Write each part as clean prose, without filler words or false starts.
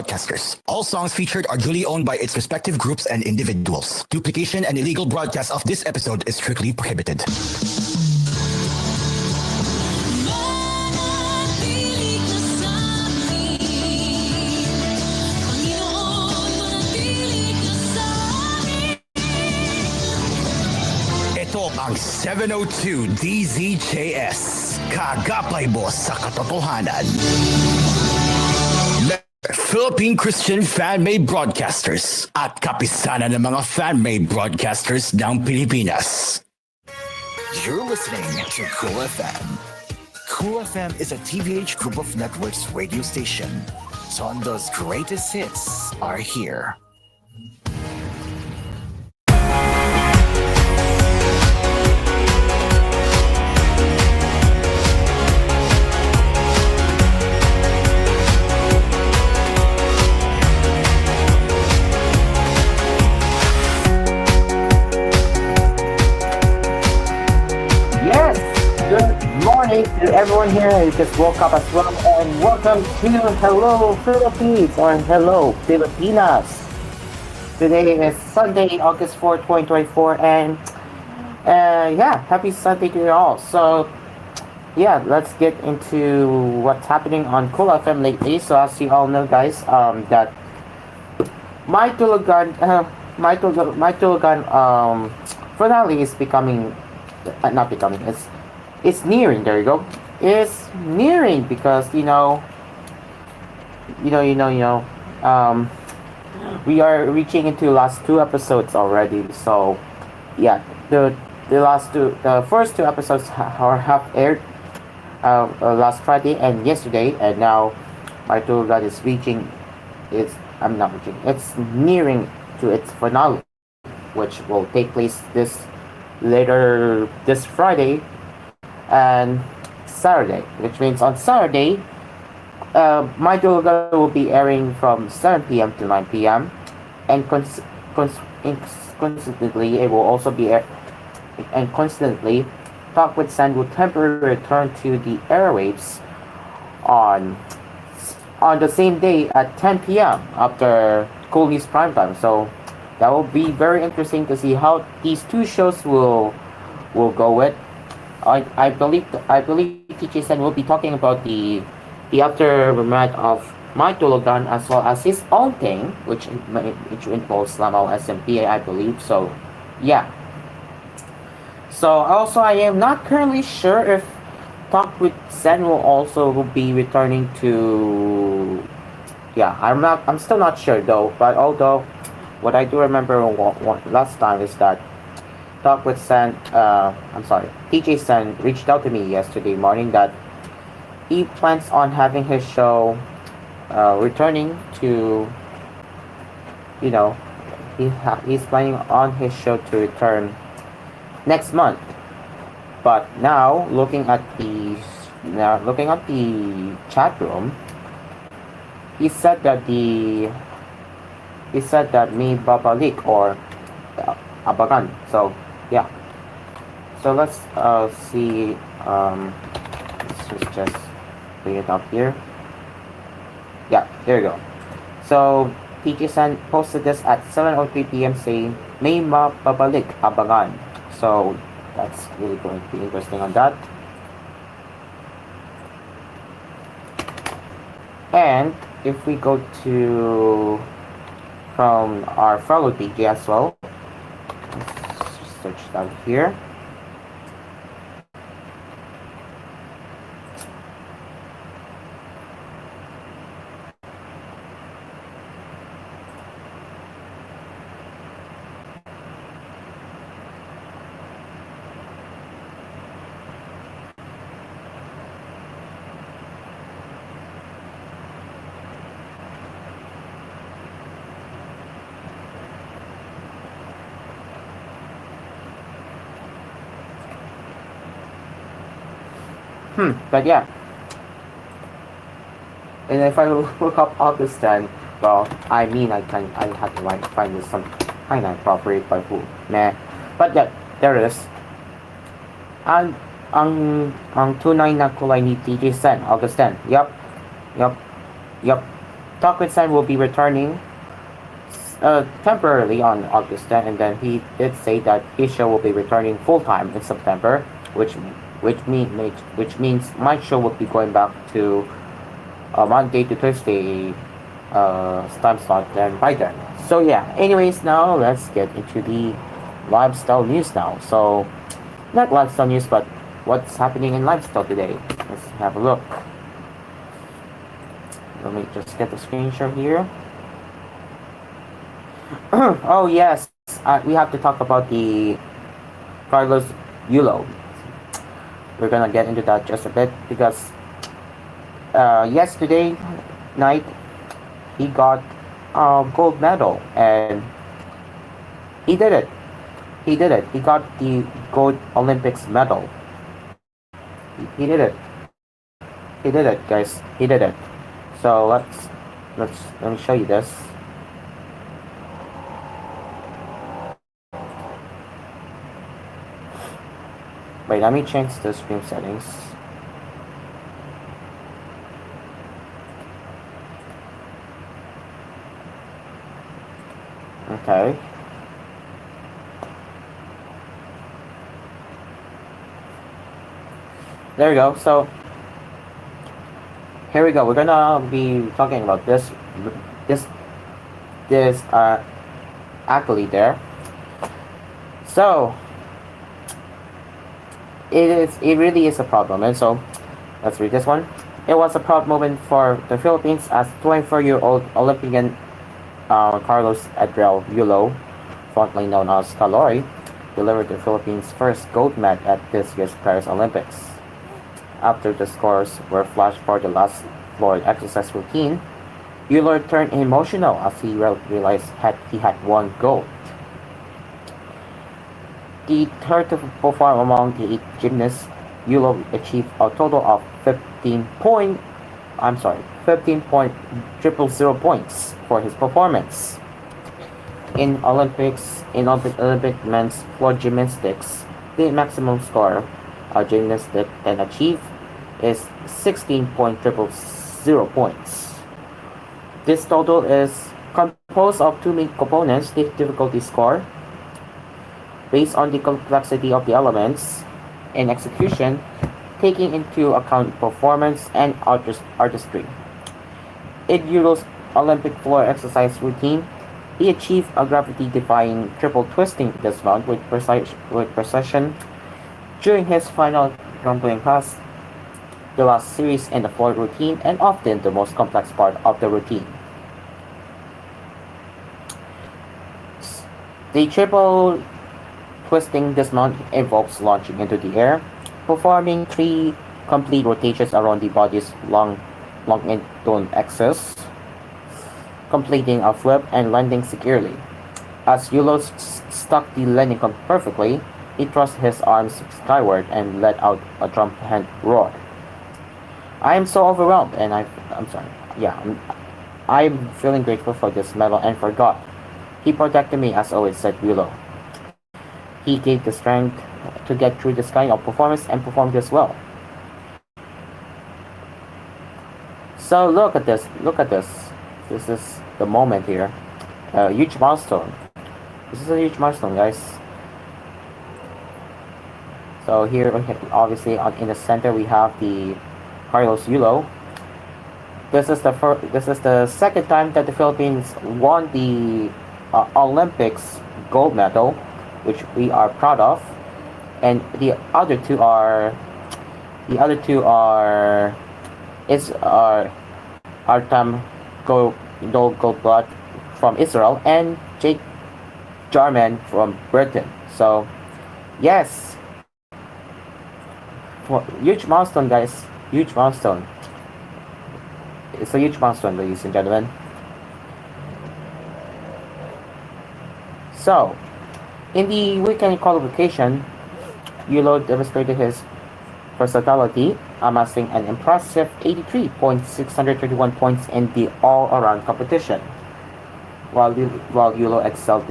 broadcasters. All songs featured are duly owned by its respective groups and individuals. Duplication and illegal broadcast of this episode is strictly prohibited. Ito ang 702 DZJS, Kagapay Boss sa Katotohanan. Philippine Christian fan-made broadcasters at kapisanan ng mga fan-made broadcasters ng Pilipinas. You're listening to koolFM. koolFM is a TVH Group of Networks radio station. Tondo's greatest hits are here. To everyone here who just woke up as well, and welcome to Hello Philippines or Hello Pilipinas. Today is Sunday, August 4, 2024, and happy Sunday to you all. So let's get into what's happening on koolFM lately. So as you all know, guys, that my Tulugan finale is it's nearing. There you go. It's nearing because we are reaching into last two episodes already. So the first two episodes have aired last Friday and yesterday, and now my Tulugan is it's nearing to its finale, which will take place later this Friday and Saturday, which means on Saturday, my Tulugan will be airing from 7 p.m. to 9 p.m. and constantly it will also be constantly Talk with Sen will temporarily return to the airwaves on the same day at 10 p.m. after koolNews prime time. So that will be very interesting to see how these two shows will go with. I believe TJ Sen will be talking about the aftermath of my Tulugan as well as his own thing, which involves Lamaw SMP, I believe. So So also I am not currently sure if Talk with Sen will also be returning to. I'm still not sure though. But although what I do remember last time is that Talk with Sen, TJ Sen reached out to me yesterday morning that he plans on having his show returning to, he's planning on his show to return next month. But now looking at the chat room, he said that may babalik or abangan. So so let's see. Let's just bring it up here. There you go. So TJ Sen posted this at 7:03 p.m. saying may babalik abangan. So that's really going to be interesting on that. And if we go to from our fellow DJ as well, let's search that here. But and if I look up August, then I have to find this some kind of appropriate by who. But there it is. Ang tunay na kulay ni TJ Sen, August 10. Yup. Takutsan will be returning temporarily on August 10, and then he did say that his show will be returning full time in September, which means my show will be going back to Monday to Thursday time slot then by then. So yeah. Anyways, now let's get into the lifestyle news now. So not lifestyle news, but what's happening in lifestyle today. Let's have a look. Let me just get the screenshot here. Oh yes, we have to talk about the Carlos Yulo. We're gonna get into that just a bit because yesterday night he got gold medal and he did it. He did it. He got the gold Olympics medal. He did it. He did it, guys. He did it. So let me show you this. Wait, let me change the screen settings. Okay. There we go. So here we go. We're gonna be talking about this accolade there. So it really is a problem, and so let's read this one. It was a proud moment for the Philippines as 24-year-old Olympian Carlos Adriel Yulo, fondly known as Calori, delivered the Philippines' first gold medal at this year's Paris Olympics. After the scores were flashed for the last floor exercise routine, Yulo turned emotional as he realized he had won gold. The third to perform among the 8 gymnasts, Yulo achieved a total of 15.000 points for his performance. In Olympic men's floor gymnastics, the maximum score a gymnast can achieve is 16.000 points. This total is composed of 2 main components: the difficulty score, based on the complexity of the elements in execution, taking into account performance and artistry. In Yulo's Olympic floor exercise routine, he achieved a gravity-defying triple twisting dismount with precision during his final jumping pass, the last series in the floor routine, and often the most complex part of the routine. The triple twisting dismount involves launching into the air, performing 3 complete rotations around the body's long intone axis, completing a flip and landing securely. As Yulo stuck the landing perfectly, he thrust his arms skyward and let out a triumphant roar. I am so overwhelmed, and I'm sorry. Yeah, I'm feeling grateful for this medal and for God. He protected me as always, said Yulo. He gave the strength to get through this kind of performance and perform this well. So look at this. This is the moment here. A huge milestone. This is a huge milestone, guys. So here, obviously, in the center we have the Carlos Yulo. This is the second time that the Philippines won the Olympics gold medal, which we are proud of, and the other two are Artem Goldblatt from Israel and Jake Jarman from Britain. So yes, huge milestone, guys. Huge milestone. It's a huge milestone, ladies and gentlemen. So in the weekend qualification, Yulo demonstrated his versatility, amassing an impressive 83,631 points in the all-around competition. While Yulo excelled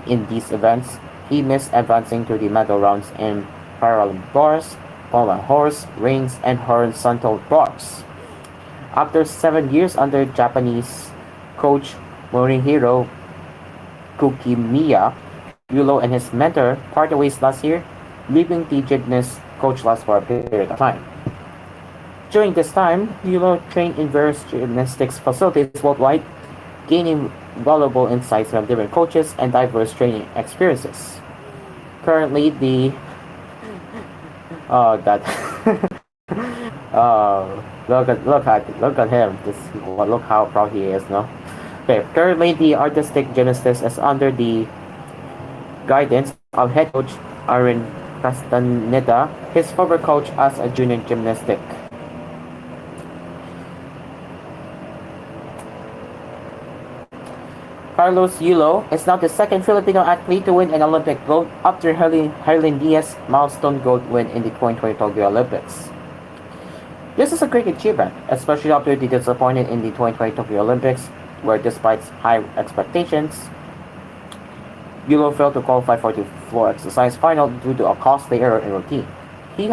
in these events, he missed advancing to the medal rounds in parallel bars, pole and horse, rings, and horizontal bars. After 7 years under Japanese Coach Morihiro Kukimiya, Yulo and his mentor parted ways last year, leaving the gymnast coachless for a period of time. During this time, Yulo trained in various gymnastics facilities worldwide, gaining valuable insights from different coaches and diverse training experiences. Currently, the that look at him. Look how proud he is, no? Okay, currently the artistic gymnast is under the guidance of head coach Aaron Castaneda, his former coach as a junior gymnastic. Carlos Yulo is now the second Filipino athlete to win an Olympic gold after Herlin Diaz's milestone gold win in the 2020 Tokyo Olympics. This is a great achievement, especially after the disappointment in the 2020 Tokyo Olympics, where despite high expectations, Yulo failed to qualify for the floor exercise final due to a costly error in routine. He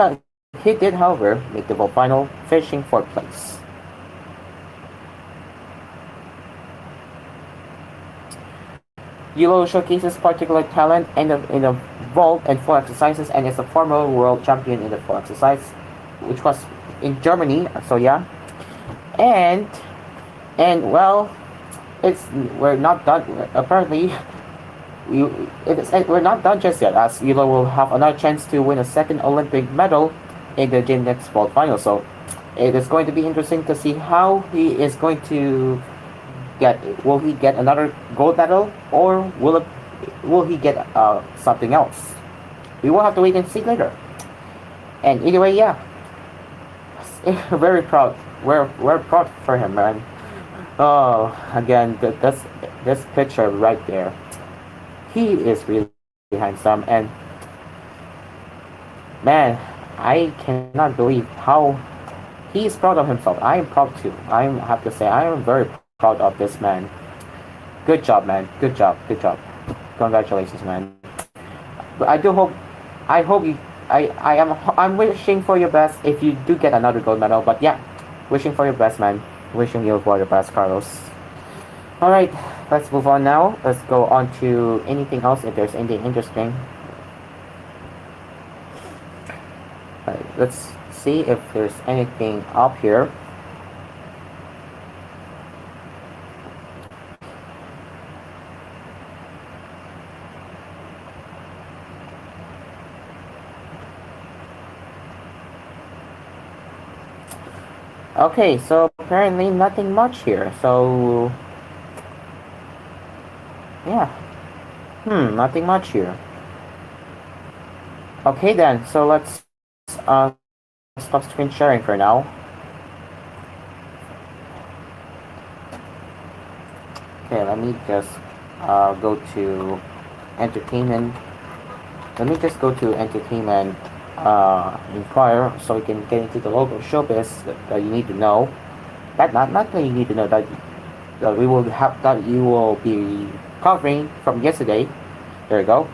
did, however, make the vault final, finishing fourth place. Yulo showcases particular talent in the vault and floor exercises and is a former world champion in the floor exercise, which was in Germany. So yeah, and well, it's we're not done. Apparently, we're not done just yet, as Yulo will have another chance to win a second Olympic medal in the gymnastics vault final. So it is going to be interesting to see how he is going to get. Will he get another gold medal, or will he get something else? We will have to wait and see later. And either way, yeah, very proud. We're proud for him, man. Oh, again, this picture right there. He is really handsome, and man, I cannot believe how he is proud of himself. I am proud too. I have to say, I am very proud of this man. Good job, man. Good job. Good job. Congratulations, man. But I do hope. I hope you. I'm wishing for your best if you do get another gold medal. But yeah, wishing for your best, man. Wishing you for your best, Carlos. All right, let's move on now. Let's go on to anything else if there's anything interesting. All right, let's see if there's anything up here. Okay, so apparently nothing much here. So yeah, nothing much here. Okay then, so let's stop screen sharing for now. Okay, let me just go to entertainment. Let me just go to entertainment inquire so we can get into the local showbiz that you need to know. That not that you need to know that we will have that you will be covering from yesterday. There you go.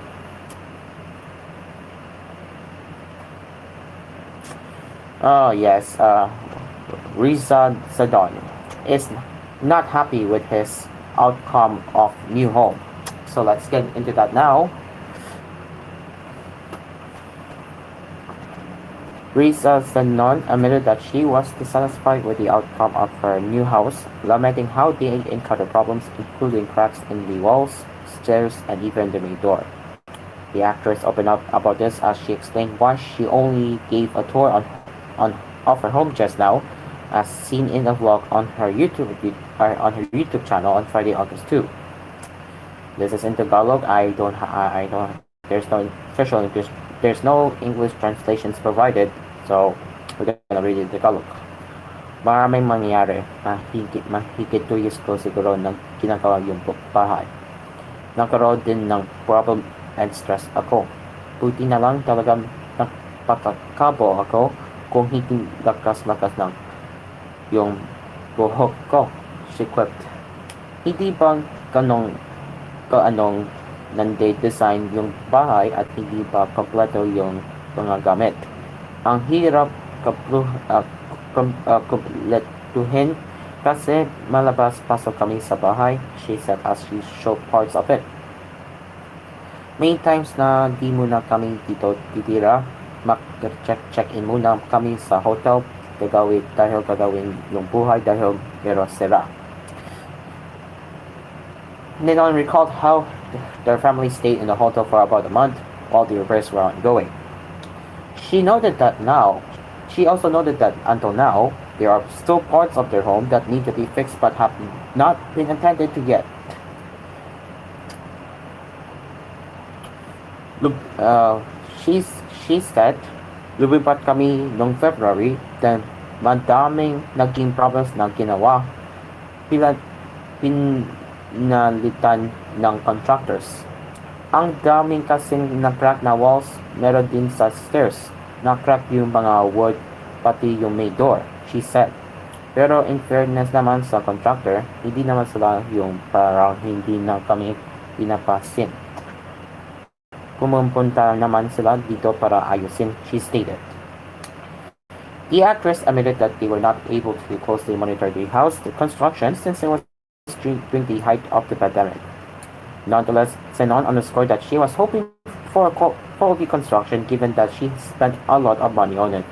Oh yes, Riza Sadon is not happy with his outcome of new home. So let's get into that now. Riza Sadon admitted that she was dissatisfied with the outcome of her new house, lamenting how they encountered problems including cracks in the walls, stairs, and even the main door. The actress opened up about this as she explained why she only gave a tour of her home just now, as seen in a vlog on her YouTube channel on Friday, August 2. This is in Tagalog. I don't. There's no official English. There's no English translations provided, so we're gonna read it in Tagalog. Maraming mangyayari. Mahigit 2 years ko siguro nang ginagawa yung bahay. Nagkaroon din ng problem and stress ako. Buti na lang talagang napakakabo ako kung hindi lakas-lakas ng yung buhok ko. She quipped. Hindi bang kaanong nande-design yung bahay at hindi ba kompleto yung mga gamit? Ang hirap kumpletuhin Kasi malabas-pasok kami sa bahay, she said as she showed parts of it. May times na di muna kami dito titira, mag-check-in muna kami sa hotel, gagawin yung buhay dahil pero sira. Ninon recalled how their family stayed in the hotel for about a month while the repairs were ongoing. She also noted that until now, there are still parts of their home that need to be fixed but have not been attended to yet. She said, lumipat kami noong February, then madaming naging problems na ginawa. Pinalitan ng contractors. Ang daming kasing na-crack na walls, meron din sa stairs. Na-crack yung mga wood, pati yung main door, she said. Pero in fairness naman sa contractor, hindi naman sila yung parang hindi na kami pinapasin. Pumupunta naman sila dito para ayusin, she stated. The actress admitted that they were not able to closely monitor the house construction since it was during the height of the pandemic. Nonetheless, Senon underscored that she was hoping for a quality construction given that she spent a lot of money on it.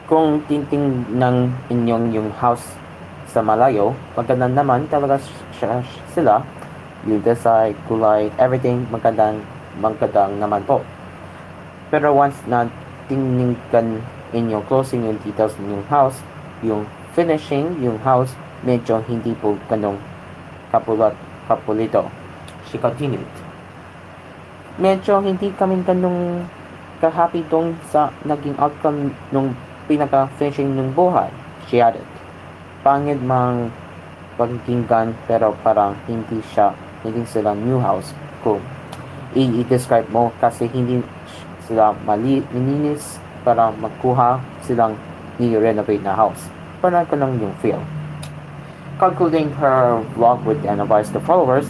Kung titingnan inyong yung house sa malayo, maganda naman talaga sila. Yung design, kulay, everything magandang naman po. Pero once na tingnan inyong closing yung details ng house, yung finishing yung house, medyo hindi po ganong kapulito. She continued. Medyo hindi kami ganong ka-happy dong sa naging outcome nung pinaka-finishing ng buhay, she added. Pangit mang pagkinggan pero parang hindi sila new house kung i-describe mo kasi hindi sila malinis para magkuha silang ni-renovate na house. Parang ko lang yung feel. Concluding her vlog with an advice to followers,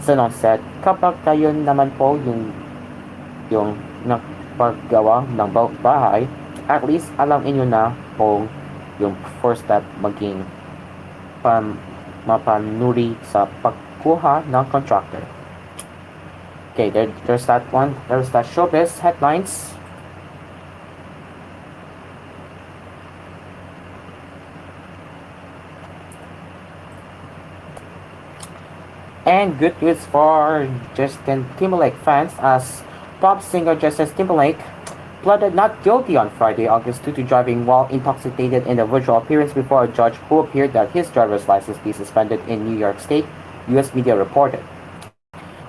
Senon said, kapag kayo naman po yung nagpagawa ng bahay, at least alam inyo na po yung first step maging mapanuri sa pagkuha ng contractor. Okay, there's that one. There's that showbiz headlines. And good news for Justin Timberlake fans as pop singer Justin Timberlake pleaded not guilty on Friday, August 2 to driving while intoxicated in a virtual appearance before a judge who appeared that his driver's license be suspended in New York State, U.S. media reported.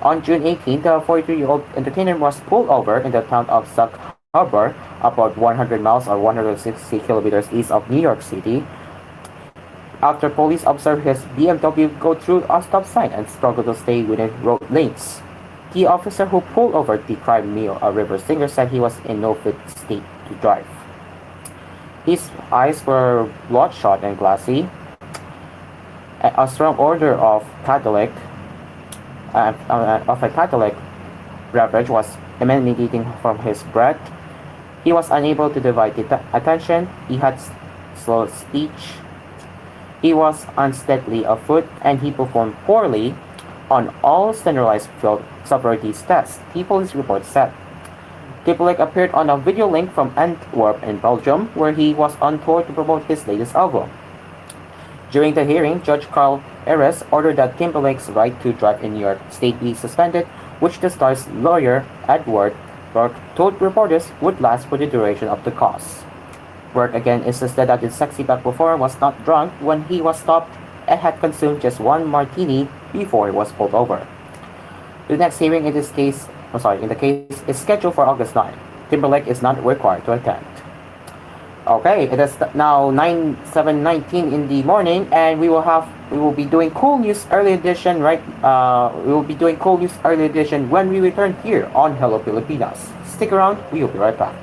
On June 18, the 43-year-old entertainer was pulled over in the town of Sag Harbor, about 100 miles or 160 kilometers east of New York City, after police observed his BMW go through a stop sign and struggle to stay within road lanes. The officer who pulled over the crime meal, a river singer, said he was in no fit state to drive. His eyes were bloodshot and glassy. A strong odor of Catholic beverage was emanating from his breath. He was unable to divide attention. He had slow speech. He was unsteadily afoot, and he performed poorly on all standardized field sobriety tests, the police report said. Timberlake appeared on a video link from Antwerp in Belgium, where he was on tour to promote his latest album. During the hearing, Judge Carl Eres ordered that Timberlake's right to drive in New York State be suspended, which the star's lawyer, Edward Burke, told reporters would last for the duration of the cause. Burke again insisted that the sexy back performer was not drunk when he was stopped and had consumed just one martini before he was pulled over. The next hearing in the case is scheduled for August 9. Timberlake is not required to attend. Okay, it is now 7:19 in the morning, and we will be doing koolNews early edition we will be doing koolNews early edition when we return here on Hello Pilipinas. Stick around, we will be right back.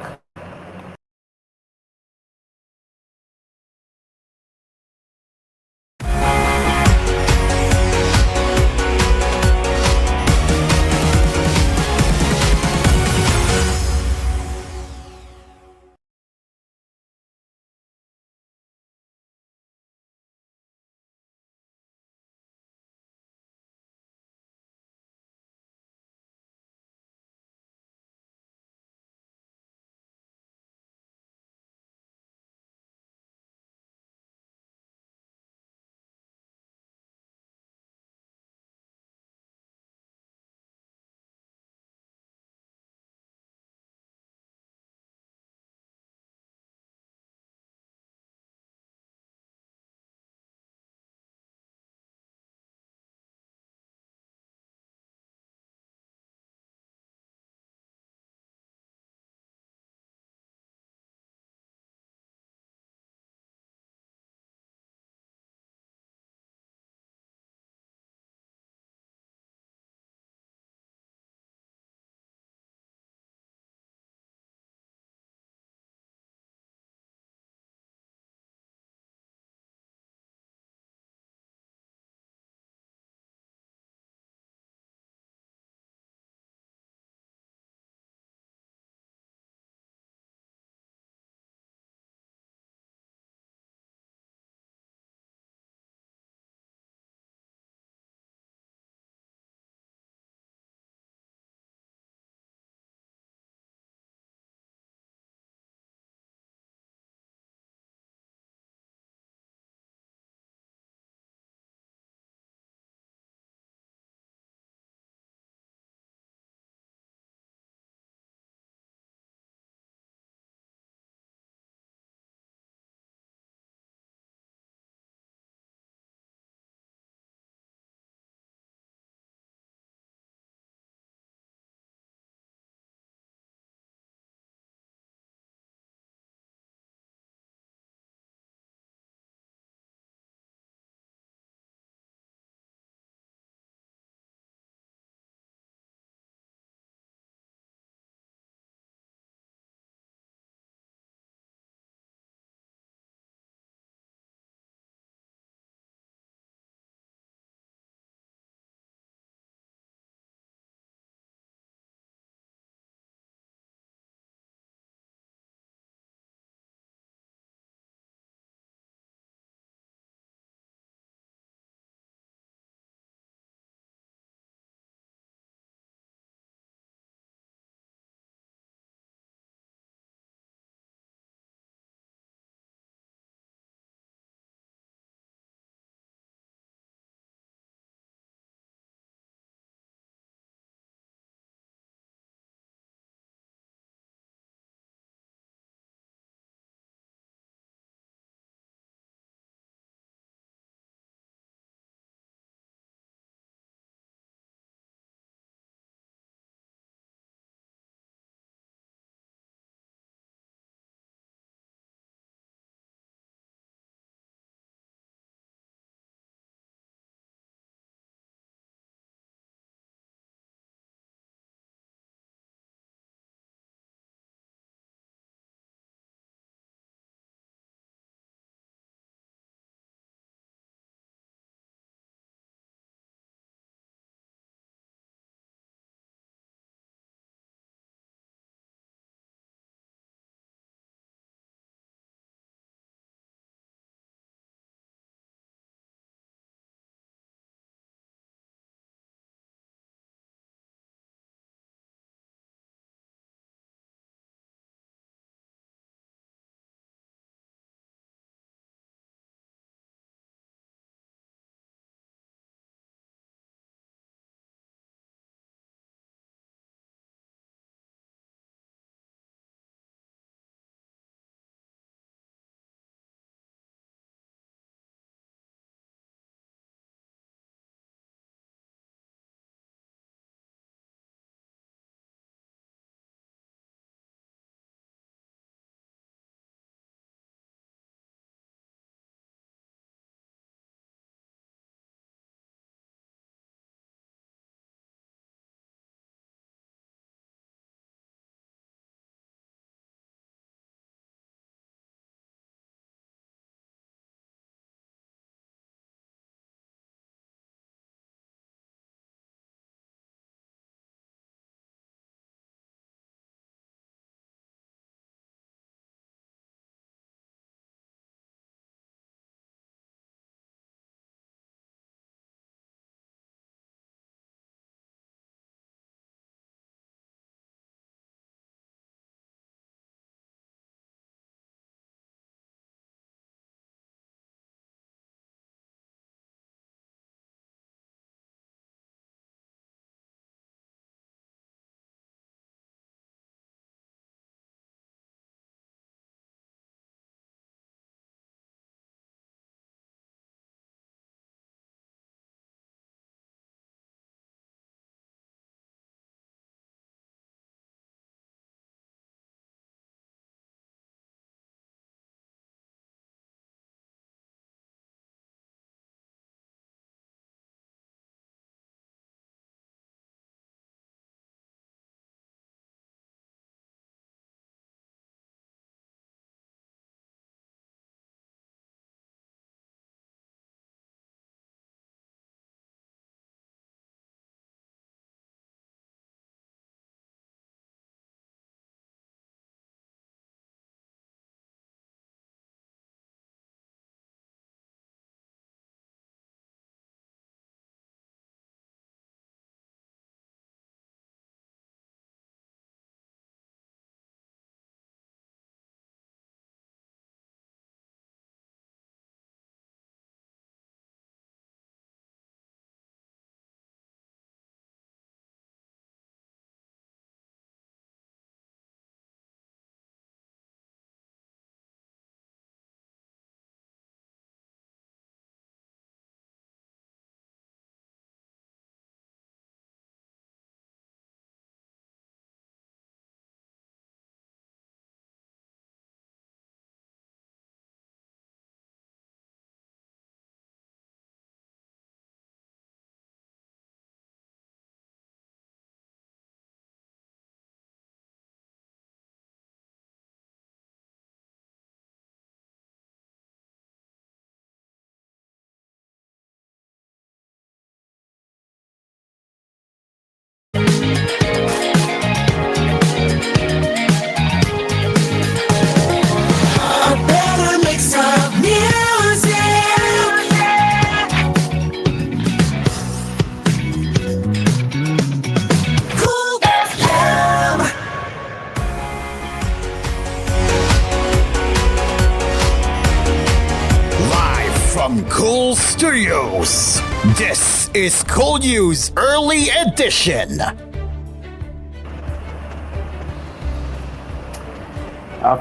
Cool Studios. This is koolNews Early Edition.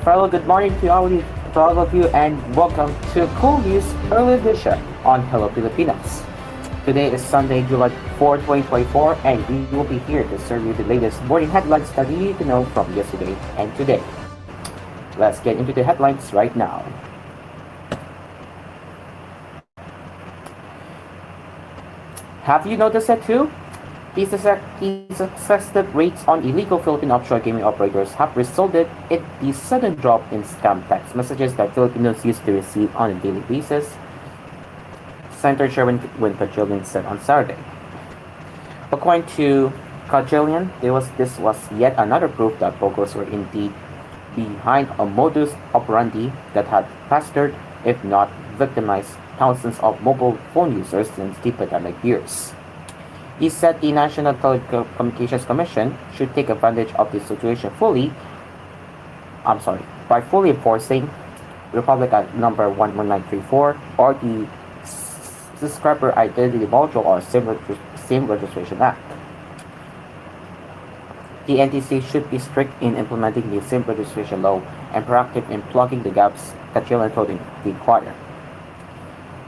Fellow, good morning to all of you, and welcome to koolNews Early Edition on Hello Pilipinas. Today is Sunday, July 4, 2024, and we will be here to serve you the latest morning headlines that you need to know from yesterday and today. Let's get into the headlines right now. Have you noticed it too? These successive rates on illegal Philippine offshore gaming operators have resulted in the sudden drop in scam text messages that Filipinos used to receive on a daily basis, Senator Chairman Kajilian said on Saturday. According to Kajilian, this was yet another proof that Pogos were indeed behind a modus operandi that had pestered, if not victimized, thousands of mobile phone users since the pandemic years. He said the National Telecommunications Commission should take advantage of this situation by fully enforcing Republic Act number 11934 or the Subscriber Identity Module or SIM Registration Act. The NTC should be strict in implementing the SIM registration law and proactive in plugging the gaps Kajilian told him require.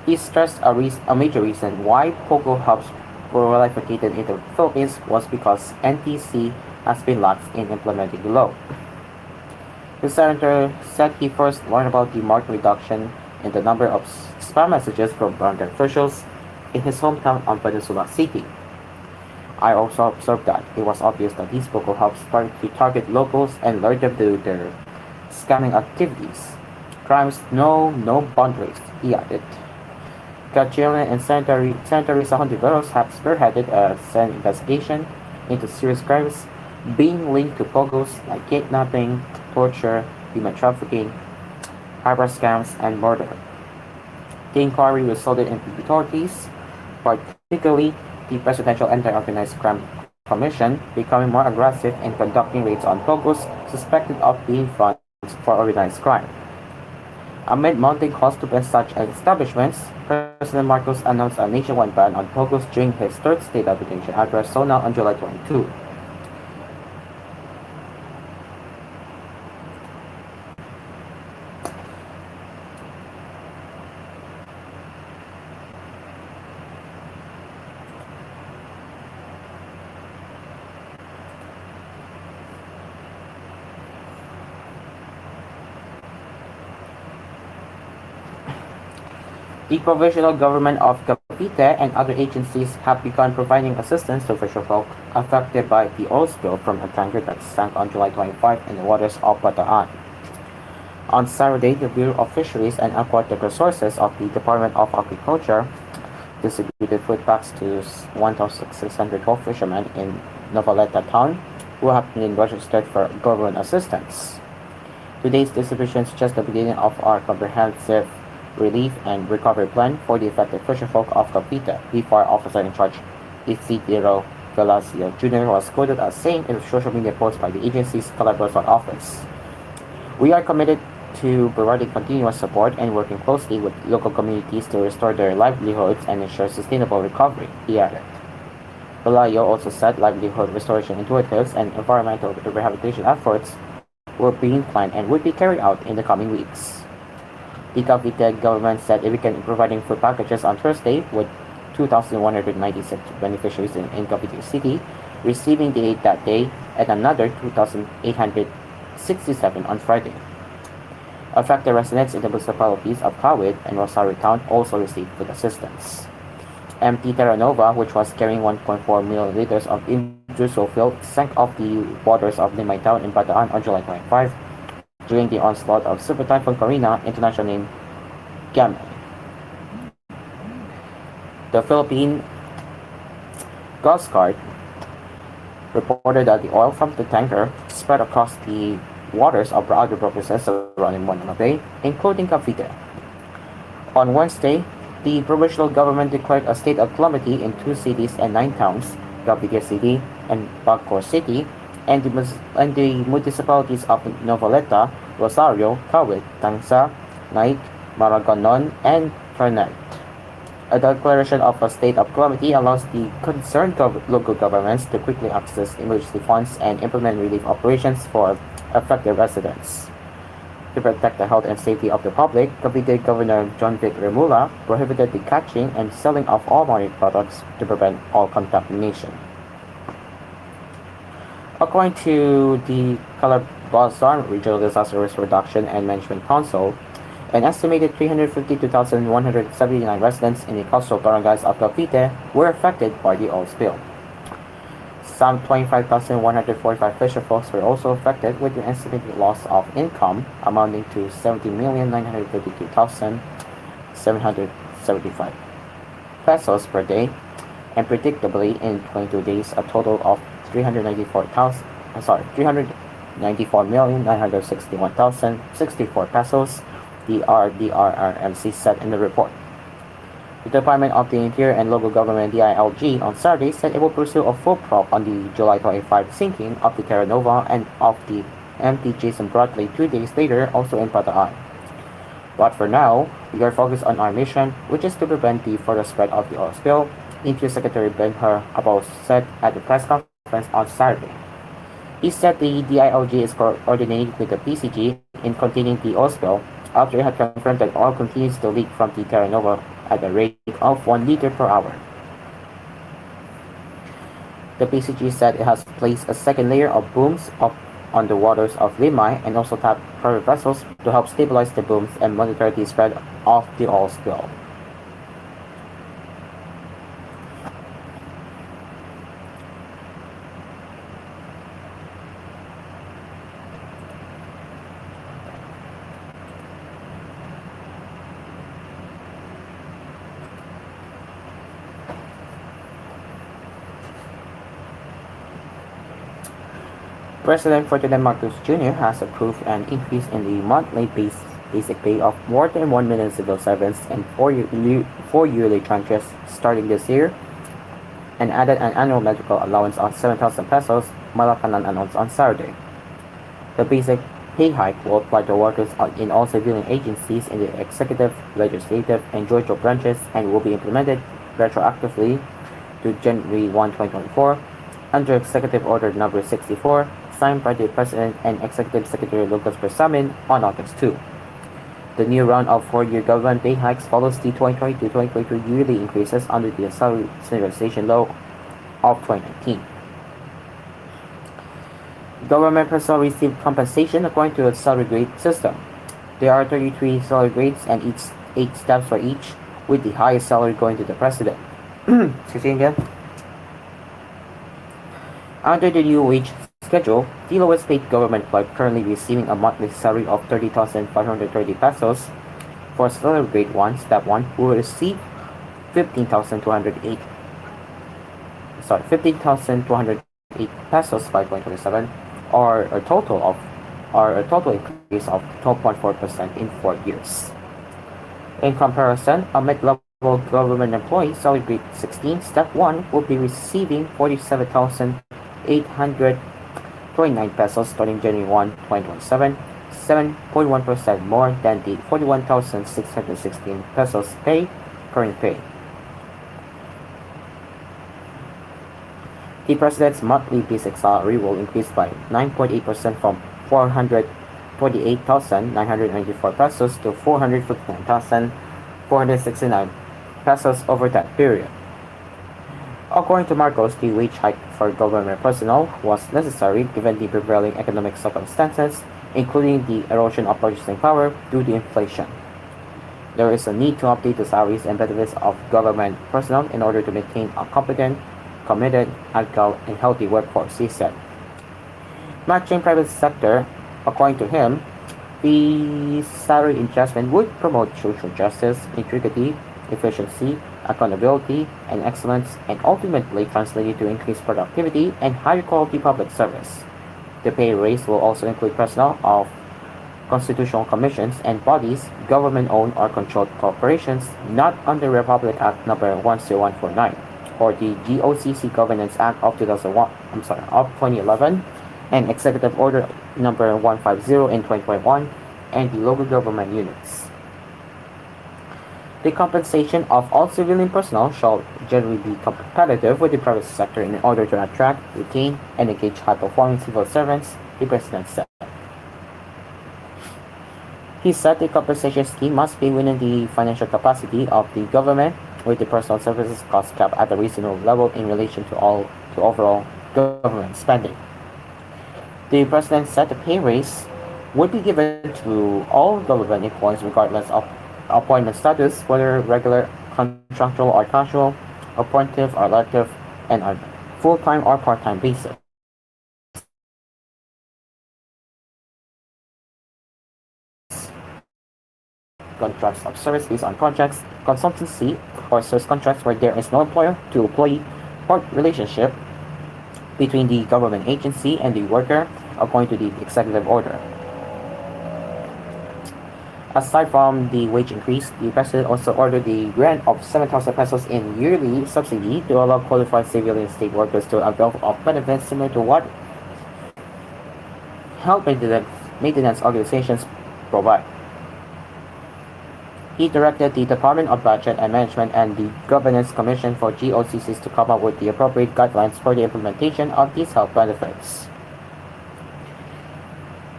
He stressed a major reason why Pogo hubs were relocated into the Philippines was because NTC has been lax in implementing the law. The senator said he first learned about the marked reduction in the number of spam messages from barangay officials in his hometown on Peninsula City. I also observed that it was obvious that these Pogo hubs started to target locals and lure them to their scamming activities. Crimes know no boundaries, he added. Kajilian and Senator Risa Hontiveros have spearheaded a Senate investigation into serious crimes being linked to Pogos like kidnapping, torture, human trafficking, harbor scams, and murder. The inquiry resulted in the authorities, particularly the Presidential Anti-Organized Crime Commission, becoming more aggressive in conducting raids on Pogos suspected of being fronts for organized crime. Amid mounting calls to ban such establishments, President Marcos announced a nationwide ban on Pogos during his third State of the Nation address on July 22. The provisional government of Cavite and other agencies have begun providing assistance to fisherfolk affected by the oil spill from a tanker that sank on July 25 in the waters of Bataan. On Saturday, the Bureau of Fisheries and Aquatic Resources of the Department of Agriculture distributed food packs to 1,612 fishermen in Novaleta town who have been registered for government assistance. Today's distribution is just the beginning of our comprehensive relief and recovery plan for the affected fisherfolk of Cavite, the fire officer in charge, Isidro Velasio Jr. was quoted as saying in a social media post by the agency's collaboration office. We are committed to providing continuous support and working closely with local communities to restore their livelihoods and ensure sustainable recovery, he added. Velasio also said livelihood restoration initiatives and environmental rehabilitation efforts were being planned and would be carried out in the coming weeks. The Cavite government said it began providing food packages on Thursday, with 2,196 beneficiaries in Cavite City receiving the aid that day and another 2,867 on Friday. Affected residents in the municipalities of Kawit and Rosario Town also received food assistance. MT Terranova, which was carrying 1.4 million liters of industrial fuel, sank off the waters of Limay Town in Bataan on July 25 during the onslaught of Super Typhoon Karina, internationally named Gamay. The Philippine Coast Guard reported that the oil from the tanker spread across the waters of other provinces surrounding Manila Bay, including Cavite. On Wednesday, the provincial government declared a state of calamity in 2 cities and 9 towns, Cavite City and Bacoor City, and the municipalities of Novaleta, Rosario, Kawit, Tangsa, Naik, Maraganon, and Ternate. A declaration of a state of calamity allows the concerned local governments to quickly access emergency funds and implement relief operations for affected residents. To protect the health and safety of the public, Cavite Governor John Vic Remula prohibited the catching and selling of all marine products to prevent all contamination. According to the Calabarzon Regional Disaster Risk Reduction and Management Council, an estimated 352,179 residents in the coastal barangays of Cavite were affected by the oil spill. Some 25,145 fisher folks were also affected, with an estimated loss of income amounting to 70,952,775 pesos per day, and predictably in 22 days a total of 394,961,064 pesos, the RDRRMC said in the report. The Department of the Interior and Local Government DILG on Saturday said it will pursue a full probe on the July 25 sinking of the Terra Nova and of the MT Jason Bradley 2 days later, also in Pataan. But for now, we are focused on our mission, which is to prevent the further spread of the oil spill, Interior Secretary Ben-Hur Abou said at the press conference on Saturday. He said the DILG is coordinating with the PCG in containing the oil spill after it had confirmed that oil continues to leak from the Terra Nova at a rate of 1 liter per hour. The PCG said it has placed a second layer of booms on the waters of Limay and also tapped private vessels to help stabilize the booms and monitor the spread of the oil spill. President Ferdinand Marcos Jr. has approved an increase in the monthly basic pay of more than 1 million civil servants and four yearly tranches starting this year, and added an annual medical allowance of 7,000 pesos, Malacanan announced on Saturday. The basic pay hike will apply to workers in all civilian agencies in the executive, legislative, and judicial branches and will be implemented retroactively to January 1, 2024, under Executive Order Number 64, signed by the President and Executive Secretary Lucas Bersamin on August 2. The new round of 4-year government pay hikes follows the 2022-2023 yearly increases under the Salary Standardization Law of 2019. Government personnel receive compensation according to a salary grade system. There are 33 salary grades and 8 steps for each, with the highest salary going to the President. Excuse me again. Under the new wage schedule, the lowest paid government clerk currently receiving a monthly salary of 30,530 pesos for salary grade 1, step 1, will receive 15,208 pesos by 2027, or a total increase of 12.4% in 4 years. In comparison, a mid-level government employee salary grade 16, step 1, will be receiving 47,829 pesos starting January 1, 2027, 7.1% more than the 41,616 pesos current pay. The President's monthly basic salary will increase by 9.8% from 428,994 pesos to 459,469 pesos over that period. According to Marcos, the wage hike for government personnel was necessary given the prevailing economic circumstances, including the erosion of purchasing power due to inflation. There is a need to update the salaries and benefits of government personnel in order to maintain a competent, committed, agile, and healthy workforce, he said. Matching private sector, according to him, the salary adjustment would promote social justice, integrity, efficiency, accountability, and excellence, and ultimately translate to increased productivity and higher quality public service. The pay raise will also include personnel of constitutional commissions and bodies, government-owned or controlled corporations not under Republic Act No. 10149 or the GOCC Governance Act of 2011 and Executive Order No. 150 in 2021 and the local government units. The compensation of all civilian personnel shall generally be competitive with the private sector in order to attract, retain, and engage high-performing civil servants, the President said. He said the compensation scheme must be within the financial capacity of the government, with the personal services cost cap at a reasonable level in relation to overall government spending. The President said the pay raise would be given to all government employees regardless of appointment status, whether regular, contractual or casual, appointive or elective, and on full-time or part-time basis. Contracts of service based on projects, consultancy, or service contracts where there is no employer-to-employee relationship between the government agency and the worker, according to the executive order. Aside from the wage increase, the President also ordered the grant of 7,000 pesos in yearly subsidy to allow qualified civilian state workers to avail of benefits similar to what health maintenance organizations provide. He directed the Department of Budget and Management and the Governance Commission for GOCCs to come up with the appropriate guidelines for the implementation of these health benefits.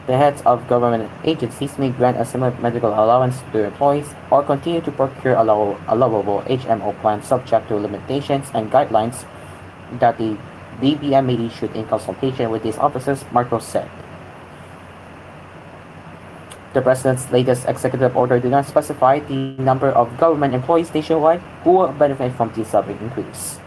The heads of government agencies may grant a similar medical allowance to their employees or continue to procure allowable HMO plans subject to limitations and guidelines that the DBM may issue in consultation with these officers, Marcos said. The President's latest executive order did not specify the number of government employees nationwide who will benefit from the salary increase.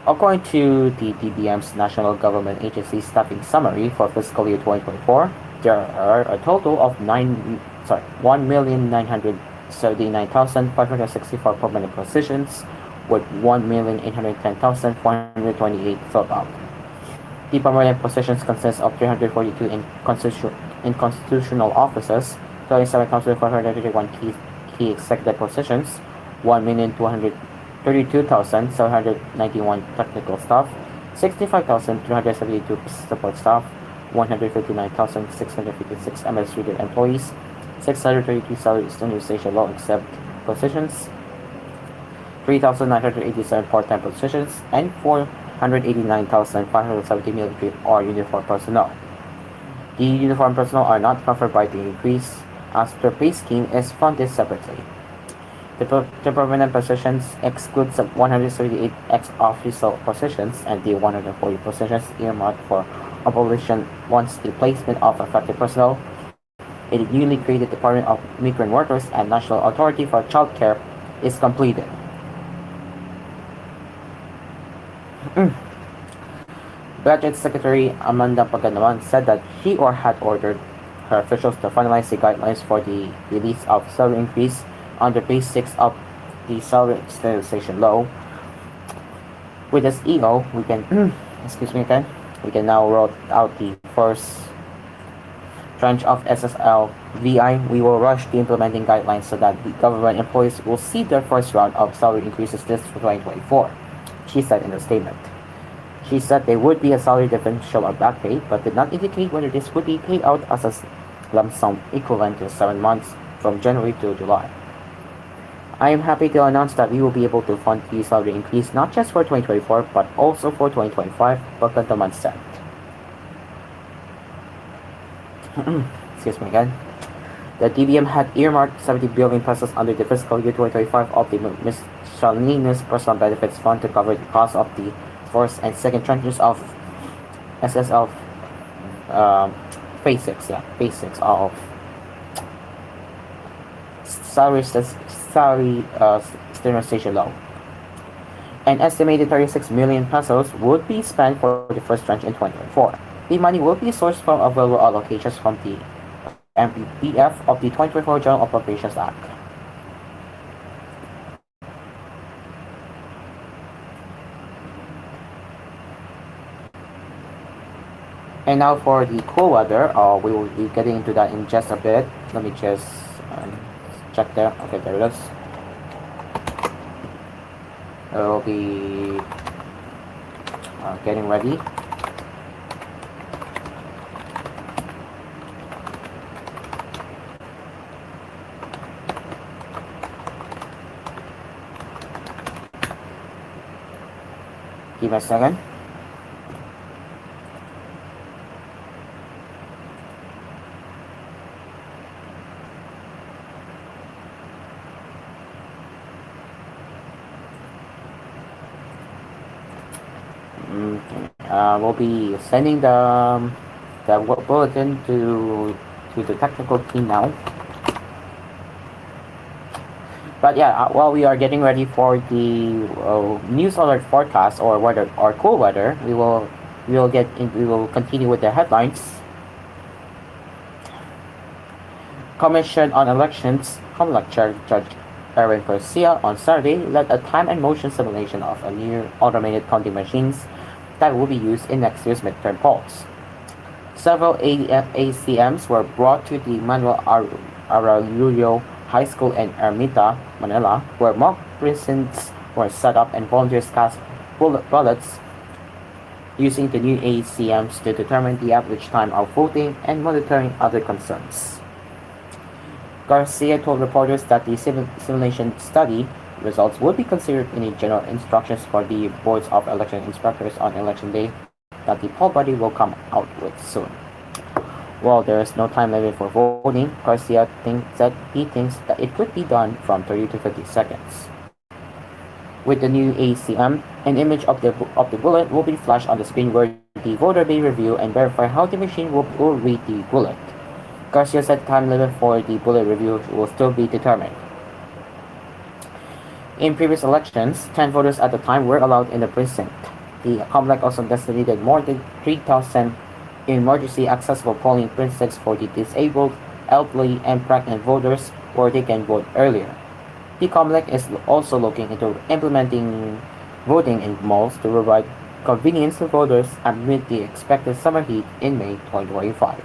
According to the DBM's National Government Agency Staffing Summary for fiscal year 2024, there are a total of 1,979,564 permanent positions, with 1,810,428 filled out. The permanent positions consist of 342 in constitutional offices, 37,431 key executive positions, 1,232,791 technical staff, 65,372 support staff, 159,656 administrative employees, 632 salary standardization law exempt positions, 3,987 part-time positions, and 489,570 military or uniform personnel. The uniform personnel are not covered by the increase, as the pay scheme is funded separately. The permanent positions exclude 178 ex-official positions and the 140 positions earmarked for abolition once the placement of affected personnel in the newly created Department of Migrant Workers and National Authority for Child Care is completed. Budget Secretary Amanda Paganawan said that she had ordered her officials to finalize the guidelines for the release of salary increase under Phase 6 of the Salary Standardization Law. With this EO, we can we can now roll out the first tranche of SSL VI. We will rush the implementing guidelines so that the government employees will see their first round of salary increases this 2024, she said in a statement. She said there would be a salary differential of back pay, but did not indicate whether this would be paid out as a lump sum equivalent to 7 months from January to July. I am happy to announce that we will be able to fund the salary increase not just for 2024 but also for 2025, Pagkantaman said. Excuse me again. The DBM had earmarked 70 billion pesos under the fiscal year 2025 of the Miscellaneous Personal Benefits Fund to cover the cost of the first and second tranches of SSL Phase 6 of salary standardization law. An estimated 36 million pesos would be spent for the first tranche in 2024. The money will be sourced from available allocations from the MPPF of the 2024 General Appropriations Act. And now for the cool weather, we will be getting into that in just a bit. Let me just check there. Okay, there it is. We'll be getting ready. Give me a second. We'll be sending the bulletin to the technical team now. But yeah, while we are getting ready for the news alert forecast or weather or cool weather, we will continue with the headlines. Commission on Elections, COMELEC Chair Judge Erwin Garcia on Saturday led a time and motion simulation of a new automated counting machines that will be used in next year's midterm polls. Several ACMs were brought to the Manuel Arroyo High School in Ermita, Manila, where mock precincts were set up and volunteers cast ballots using the new ACMs to determine the average time of voting and monitoring other concerns. Garcia told reporters that the simulation study results will be considered in the general instructions for the boards of election inspectors on election day that the poll body will come out with soon. While there is no time limit for voting, Garcia thinks that it could be done from 30 to 50 seconds. With the new ACM, an image of the bullet will be flashed on the screen where the voter may review and verify how the machine will read the bullet. Garcia said time limit for the bullet review will still be determined. In previous elections, 10 voters at a time were allowed in the precinct. The COMELEC also designated more than 3,000 emergency accessible polling precincts for the disabled, elderly, and pregnant voters where they can vote earlier. The COMELEC is also looking into implementing voting in malls to provide convenience to voters amid the expected summer heat in May 2025.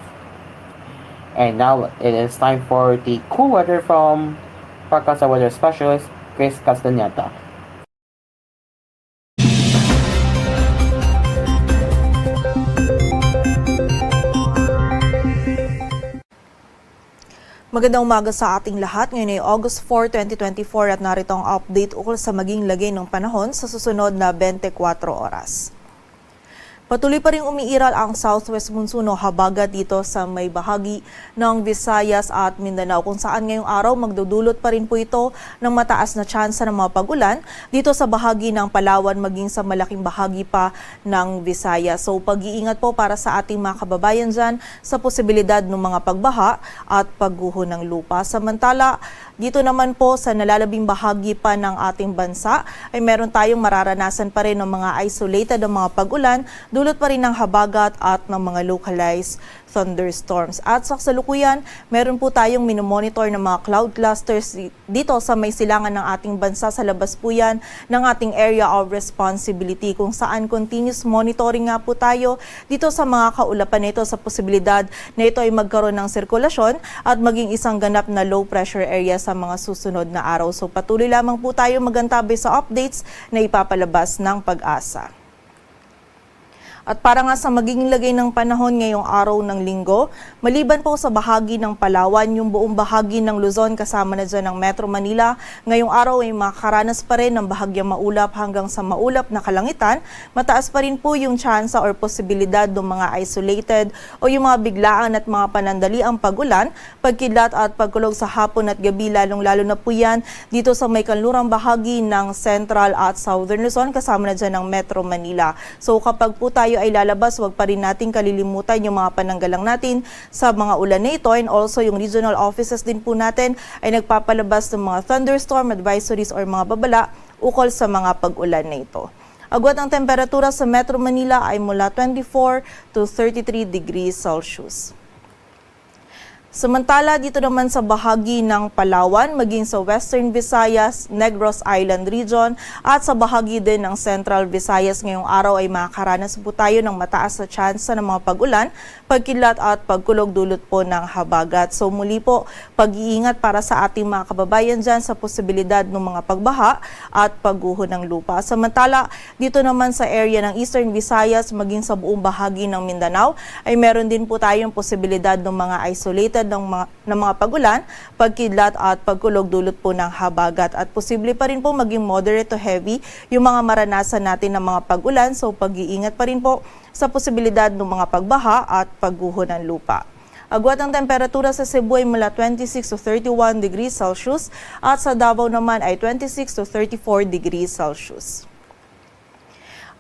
And now it is time for the cool weather from Parkasa Weather Specialist Chris Castañeda. Magandang umaga sa ating lahat. Ngayon ay August 4, 2024 at narito ang update ukol sa maging lagay ng panahon sa susunod na 24 oras. Patuloy pa rin umiiral ang southwest monsoon o habagat dito sa may bahagi ng Visayas at Mindanao kung saan ngayong araw magdudulot pa rin po ito ng mataas na tsansa ng mga pag-ulan dito sa bahagi ng Palawan maging sa malaking bahagi pa ng Visayas. So pag-iingat po para sa ating mga kababayan dyan sa posibilidad ng mga pagbaha at pagguho ng lupa. Samantala, dito naman po sa nalalabing bahagi pa ng ating bansa ay meron tayong mararanasan pa rin ng mga isolated ng mga pag-ulan, dulot pa rin ng habagat at ng mga localized thunderstorms. At sa kasalukuyan, meron po tayong minomonitor ng mga cloud clusters dito sa may silangan ng ating bansa. Sa labas po yan ng ating area of responsibility kung saan continuous monitoring nga po tayo dito sa mga kaulapan nito sa posibilidad na ito ay magkaroon ng sirkulasyon at maging isang ganap na low pressure area sa mga susunod na araw. So patuloy lamang po tayo magantabay sa updates na ipapalabas ng Pag-asa. At para nga sa magiging lagay ng panahon ngayong araw ng linggo, maliban po sa bahagi ng Palawan, yung buong bahagi ng Luzon kasama na dyan ng Metro Manila, ngayong araw ay makakaranas pa rin ng bahagyang maulap hanggang sa maulap na kalangitan. Mataas pa rin po yung tsansa or posibilidad ng mga isolated o yung mga biglaan at mga panandaliang pag-ulan, pagkidlat at pagkulog sa hapon at gabi, lalong-lalo na po yan dito sa may kanlurang bahagi ng Central at Southern Luzon kasama na dyan ng Metro Manila. So kapag po tayo ay lalabas, wag pa rin natin kalilimutan yung mga pananggalang natin sa mga ulan na ito, and also yung regional offices din po natin ay nagpapalabas ng mga thunderstorm advisories or mga babala ukol sa mga pag-ulan na ito. Agwat ang temperatura sa Metro Manila ay mula 24 to 33 degrees Celsius. Samantala, dito naman sa bahagi ng Palawan, maging sa Western Visayas, Negros Island Region at sa bahagi din ng Central Visayas ngayong araw ay makakaranas po tayo ng mataas na tsansa ng mga pag-ulan, pagkidlat at pagkulog dulot po ng habagat. So muli po, pag-iingat para sa ating mga kababayan dyan sa posibilidad ng mga pagbaha at pagguho ng lupa. Samantala, dito naman sa area ng Eastern Visayas, maging sa buong bahagi ng Mindanao, ay meron din po tayong posibilidad ng mga isolated affected ng mga pagulan, pagkidlat at pagkulog dulot po ng habagat. At posible pa rin po maging moderate to heavy yung mga maranasan natin ng mga pagulan. So pag-iingat pa rin po sa posibilidad ng mga pagbaha at pagguho ng lupa. Agwat ang temperatura sa Cebu ay mula 26 to 31 degrees Celsius at sa Davao naman ay 26 to 34 degrees Celsius.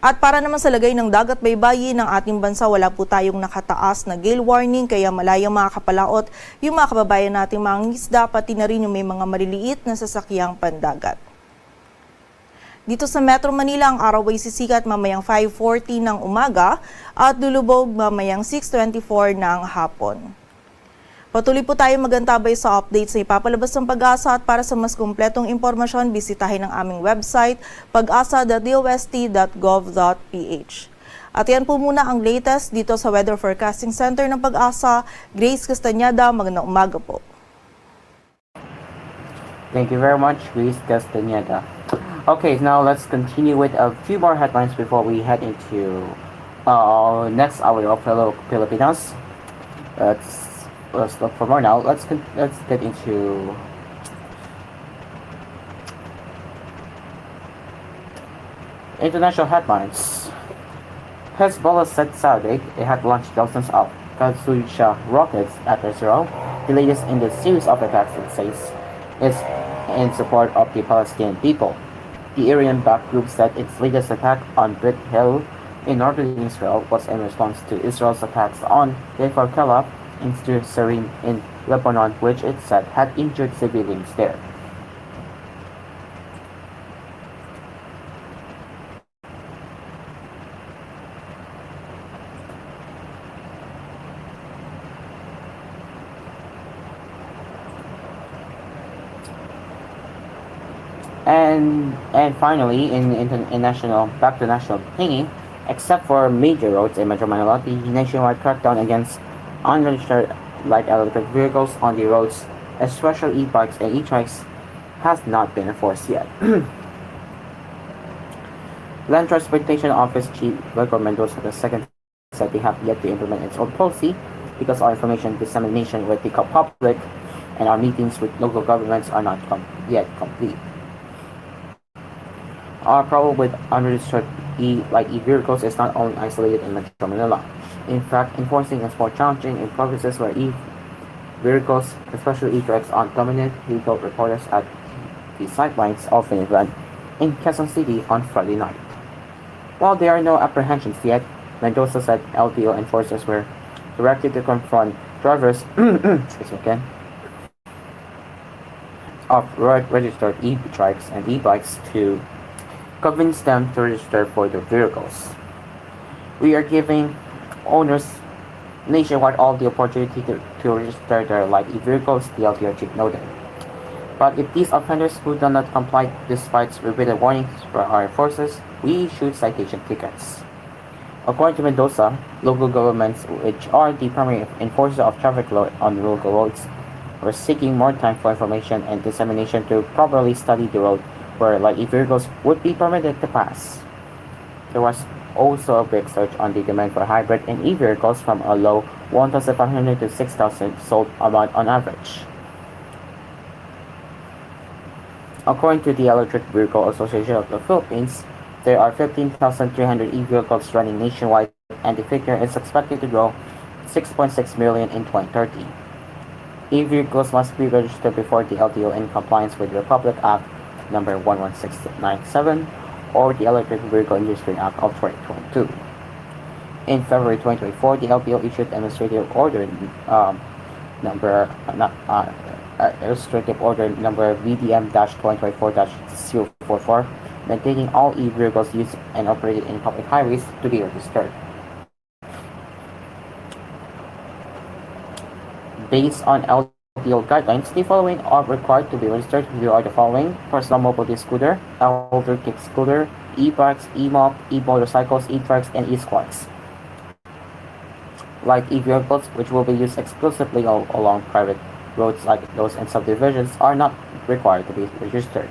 At para naman sa lagay ng dagat baybayin ng ating bansa, wala po tayong nakataas na gale warning kaya malayang makakapalaot yung mga kababayan nating mga isda, pati na rin yung may mga maliliit na sasakyang pandagat. Dito sa Metro Manila, ang araw ay sisikat mamayang 5:40 ng umaga at lulubog mamayang 6:24 ng hapon. Patuloy po tayo magantabay sa updates na ipapalabas ng Pag-asa at para sa mas kumpletong impormasyon, bisitahin ang aming website pag-asa.dost.gov.ph. At yan po muna ang latest dito sa Weather Forecasting Center ng Pag-asa. Grace Castañeda, magandang umaga po. Thank you very much, Grace Castañeda. Okay, now let's continue with a few more headlines before we head into next hour of Hello Pilipinas. Let's look for more now. Let's get into international headlines. Hezbollah said Saturday it had launched dozens of Katyusha rockets at Israel, the latest in the series of attacks it says is in support of the Palestinian people. The Iranian-backed group said its latest attack on Brit Hill in northern Israel was in response to Israel's attacks on Kfar Kala in Syria in Lebanon, which it said had injured civilians there. And finally, back to national cleaning, except for major roads in Metro Manila, the nationwide crackdown against unregistered light electric vehicles on the roads, especially e-bikes and e-trikes, has not been enforced yet. Land Transportation Office Chief Vico Mendoza II said they have yet to implement its own policy because our information dissemination with the public and our meetings with local governments are not yet complete. Our problem with unregistered e-vehicles is not only isolated in Metro Manila. In fact, enforcing is more challenging in provinces where e-vehicles, especially e-trikes, are dominant. Legal reporters at the sidelines of an event in Quezon City on Friday night. While there are no apprehensions yet, Mendoza said LTO enforcers were directed to confront drivers of registered e-trikes and e-bikes to convince them to register for their vehicles. We are giving owners nationwide all the opportunity to register their light e-vehicles, the LTO chief noted. But if these offenders who do not comply despite repeated warnings from our forces, we issue citation tickets. According to Mendoza, local governments, which are the primary enforcers of traffic law on local roads, were seeking more time for information and dissemination to properly study the road where light e-vehicles would be permitted to pass. There was also a big surge on the demand for hybrid and e-vehicles from a low 1,500 to 6,000 sold a month on average. According to the Electric Vehicle Association of the Philippines, there are 15,300 e-vehicles running nationwide, and the figure is expected to grow 6.6 million in 2030. E-vehicles must be registered before the LTO in compliance with Republic Act number 11697 or the Electric Vehicle Industry Act of 2022. In February 2024, the LTO issued Administrative Order number VDM-2024-044, mandating all e-vehicles used and operated in public highways to be registered. Based on LTO guidelines, the following are required to be registered. Here are the following: personal mobility scooter, elder kick scooter, e-bikes, e-mop, e-motorcycles, e-trikes, and e-squats. Light e-vehicles, which will be used exclusively along private roads like those in subdivisions, are not required to be registered.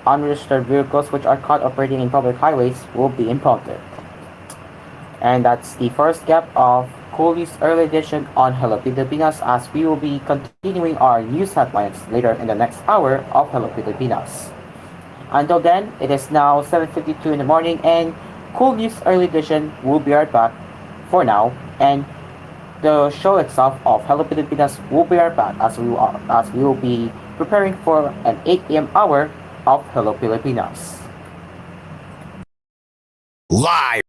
Unregistered vehicles which are caught operating in public highways will be impounded. And that's the first gap of koolNews Early Edition on Hello Pilipinas as we will be continuing our news headlines later in the next hour of Hello Pilipinas. Until then, it is now 7:52 in the morning and koolNews Early Edition will be right back for now, and the show itself of Hello Pilipinas will be right back as we will be preparing for an 8 a.m. hour of Hello Pilipinas. Live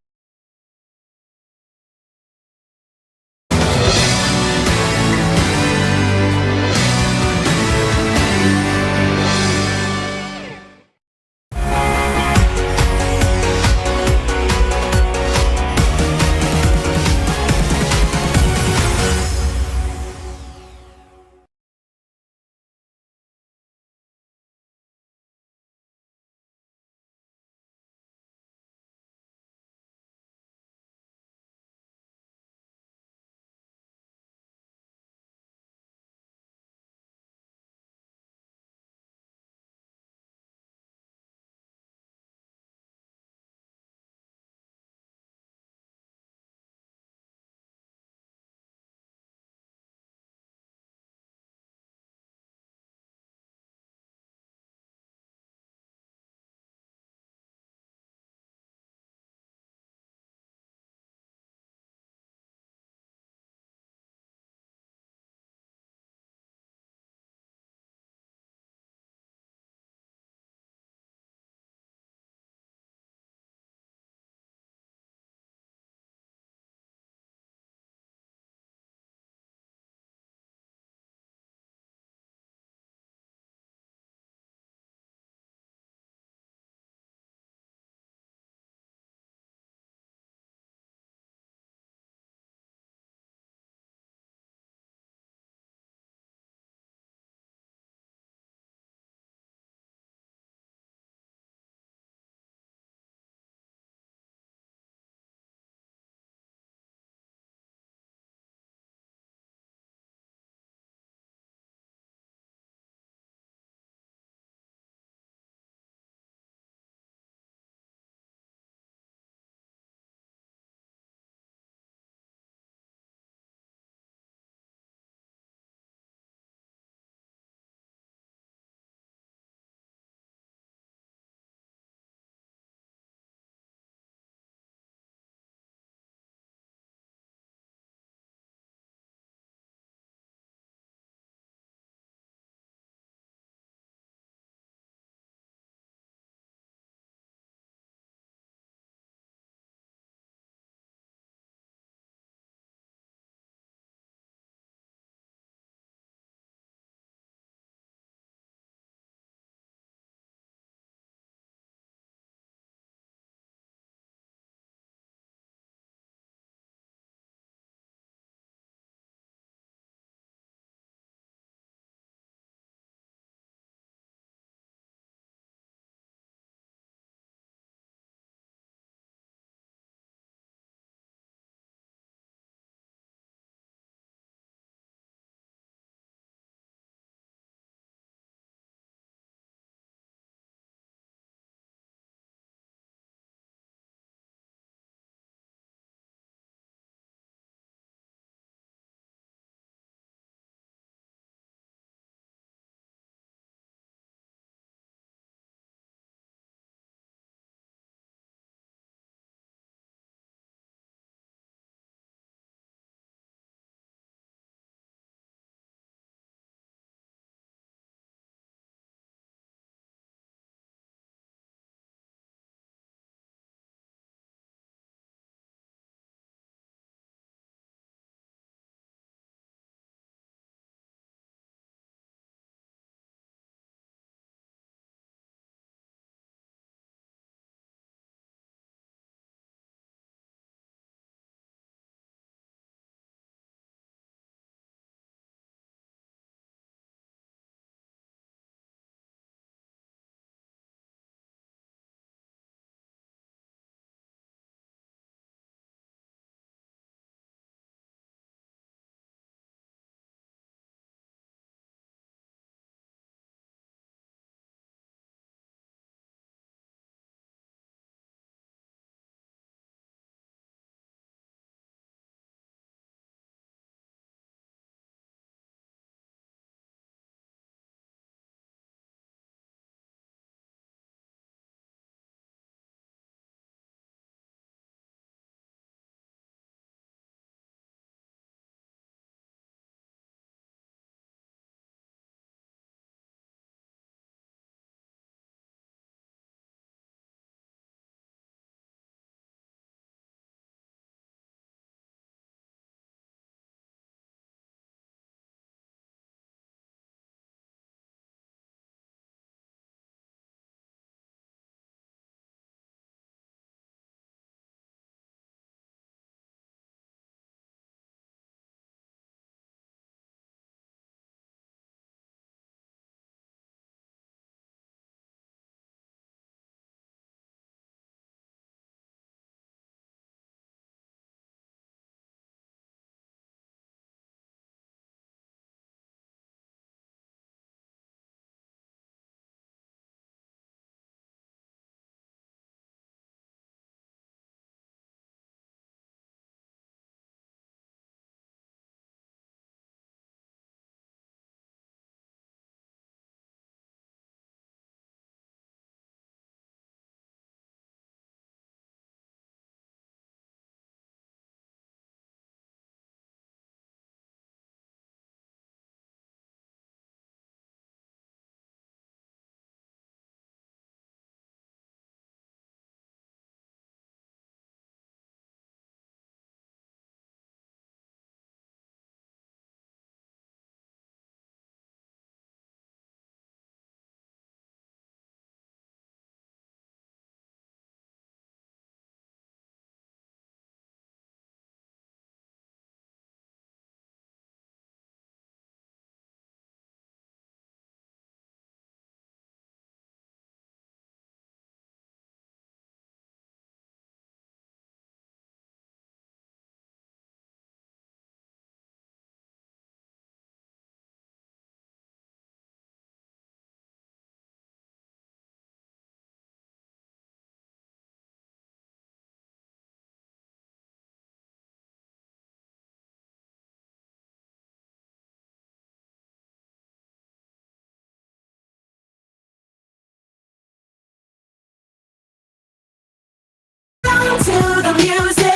music.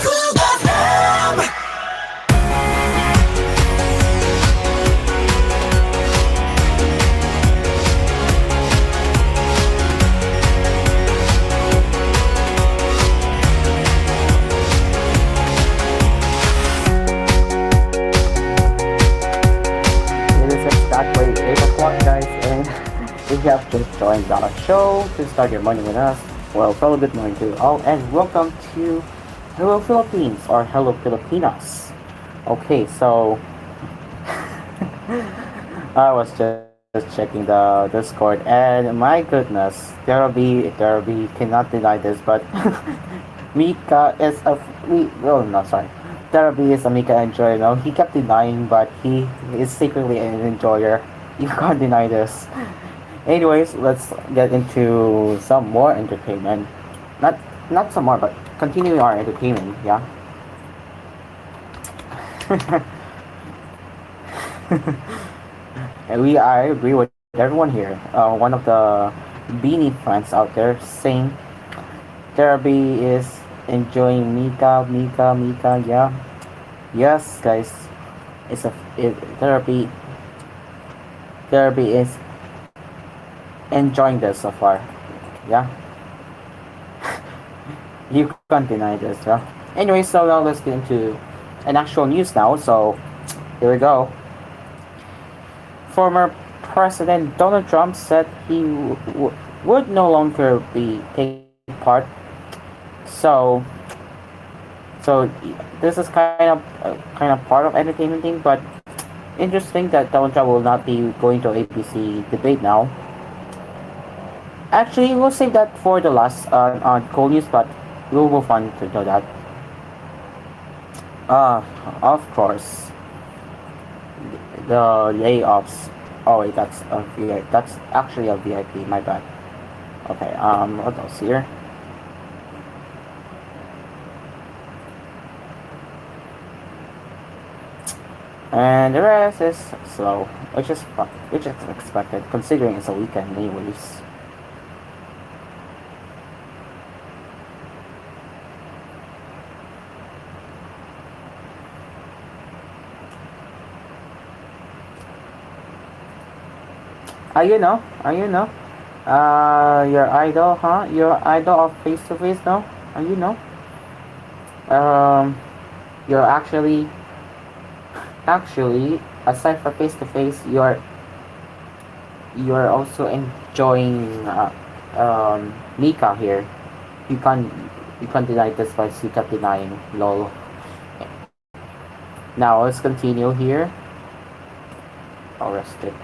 koolFM. It is exactly 8 o'clock, guys, and if you have just joined our show to start your morning with us, well, fellow good morning to you all, and welcome to Hello Philippines or Hello Pilipinas. Okay, so I was just checking the Discord, and my goodness, Derby cannot deny this, but Mika is a oh no, sorry. Derby is a Mika enjoyer. No, he kept denying, but he is secretly an enjoyer. You can't deny this. Anyways, let's get into some more entertainment. Not some more, but continuing our entertainment. Yeah. And I agree with everyone here. One of the Beanie fans out there saying Derby is enjoying Mika. Yeah. Yes, guys. Therapy is enjoying this so far. Yeah. You can't deny this, yeah. Anyway, so now let's get into an actual news now. So here we go. Former President Donald Trump said he would no longer be taking part. So this is kind of part of entertainment thing, but interesting that Donald Trump will not be going to ABC debate now. Actually, we'll save that for the last on koolNews, but we'll move on to that. Of course, the layoffs. Oh wait, that's actually a VIP. My bad. Okay. What else here? And the rest is slow, which is expected considering it's a weekend anyways. You know, your idol, huh? Your idol of face to face, no? You know, you're actually, aside from face to face, you're also enjoying Mika here. You can't deny this, but you kept denying. Lol. Now let's continue here. Arrested.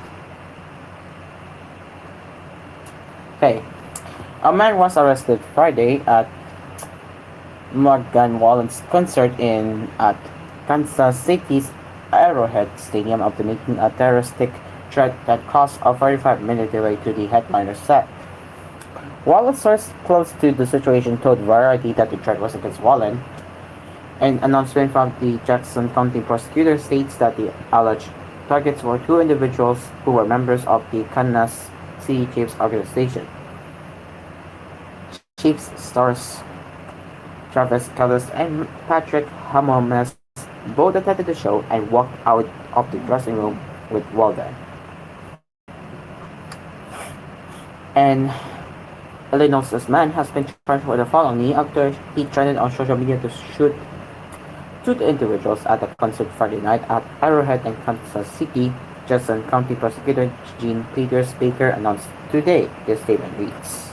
Okay, a man was arrested Friday at Morgan Wallen's concert at Kansas City's Arrowhead Stadium after making a terroristic threat that caused a 45-minute delay to the headliner's set. Wallen's source close to the situation told Variety that the threat was against Wallen. An announcement from the Jackson County prosecutor states that the alleged targets were two individuals who were members of the Kansas City Chiefs organization. Chiefs stars Travis Kelce and Patrick Mahomes both attended the show and walked out of the dressing room with Walden. And Illinois' man has been charged with a felony after he threatened on social media to shoot two individuals at a concert Friday night at Arrowhead in Kansas City. Jackson County Prosecutor Jean Peters Baker announced today. This statement reads: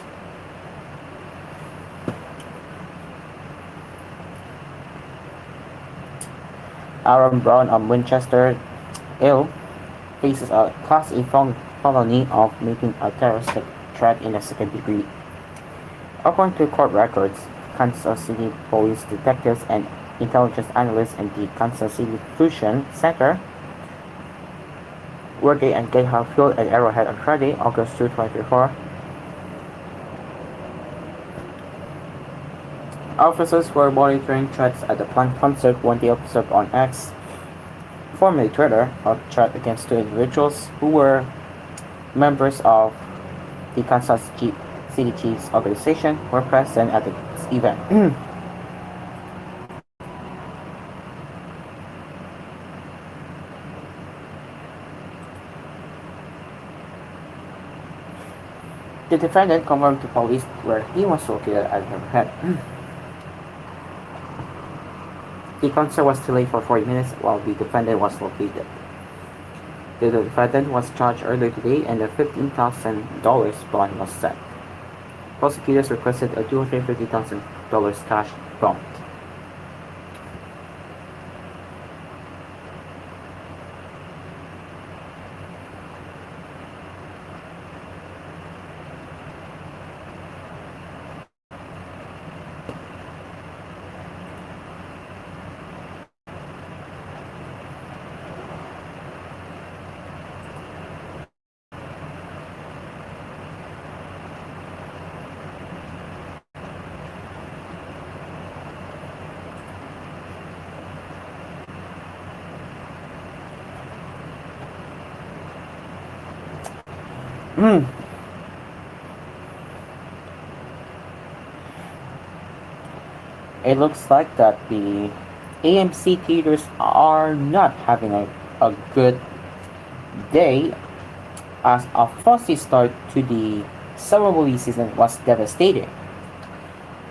Aaron Brown of Winchester, Ill, faces a Class A felony of making a terroristic threat in the second degree. According to court records, Kansas City police detectives and intelligence analysts in the Kansas City Fusion Center working at Gayhawk Field at Arrowhead on Friday, August 2, 2024. Officers were monitoring threats at the planned concert when they observed on X, formerly Twitter, a threat against two individuals who were members of the Kansas city chiefs organization were present at this event. The defendant confirmed to police where he was located at the event. The concert was delayed for 40 minutes while the defendant was located. The defendant was charged earlier today and a $15,000 bond was set. Prosecutors requested a $250,000 cash bond. It looks like that the AMC theaters are not having a good day, as a frosty start to the summer movie season was devastating.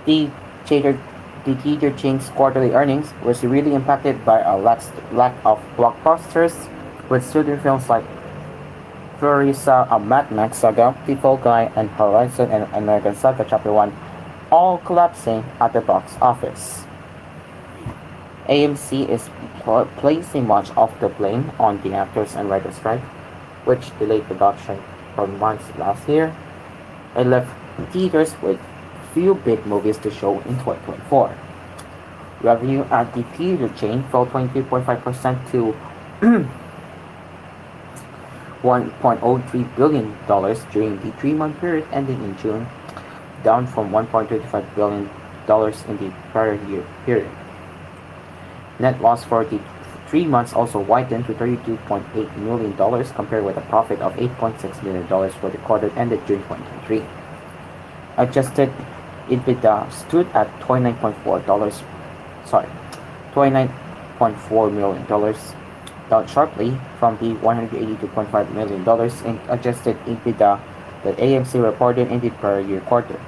The theater, the theater chain's quarterly earnings was severely impacted by a lack of blockbusters, with student films like Florissa, A Mad Max Saga, The Fall Guy, and Horizon and American Saga Chapter 1 all collapsing at the box office. AMC is placing much of the blame on the actors and writers strike, which delayed production for months last year and left theaters with few big movies to show in 2024. Revenue at the theater chain fell 23.5% to $1.03 billion during the 3-month period ending in June, down from $1.35 billion in the prior year period. Net loss for the 3 months also widened to $32.8 million compared with a profit of $8.6 million for the quarter ended June 2023. Adjusted EBITDA stood at $29.4 million, down sharply from the $182.5 million in adjusted EBITDA that AMC reported in the prior year quarter.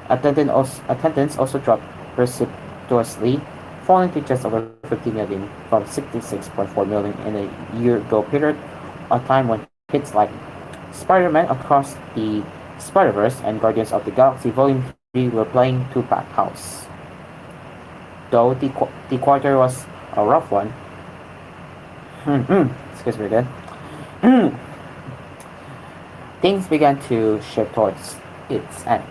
Attendance also dropped precipitously, falling to just over 50 million from 66.4 million in a year-ago period, a time when hits like Spider-Man Across the Spider-Verse and Guardians of the Galaxy Volume 3 were playing to packed house. Though the quarter was a rough one, excuse me again, things began to shift towards its end.